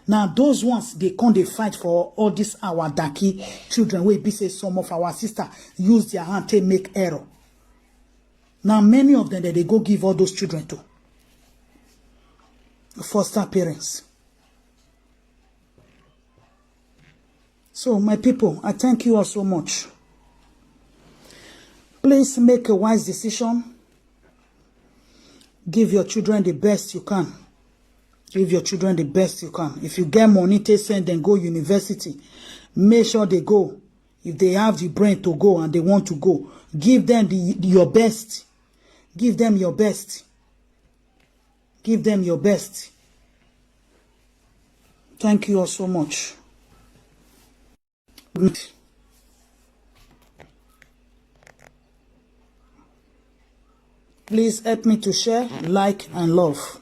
Now those ones they come they fight for all this our daki children. We be say some of our sister use their hand to make error. Now many of them that they go give all those children to foster parents. So my people, I thank you all so much. Please make a wise decision. Give your children the best you can. Give your children the best you can. If you get money to send them go university, make sure they go. If they have the brain to go and they want to go, give them your best. Give them your best. Give them your best. Thank you all so much. Please help me to share, like, and love.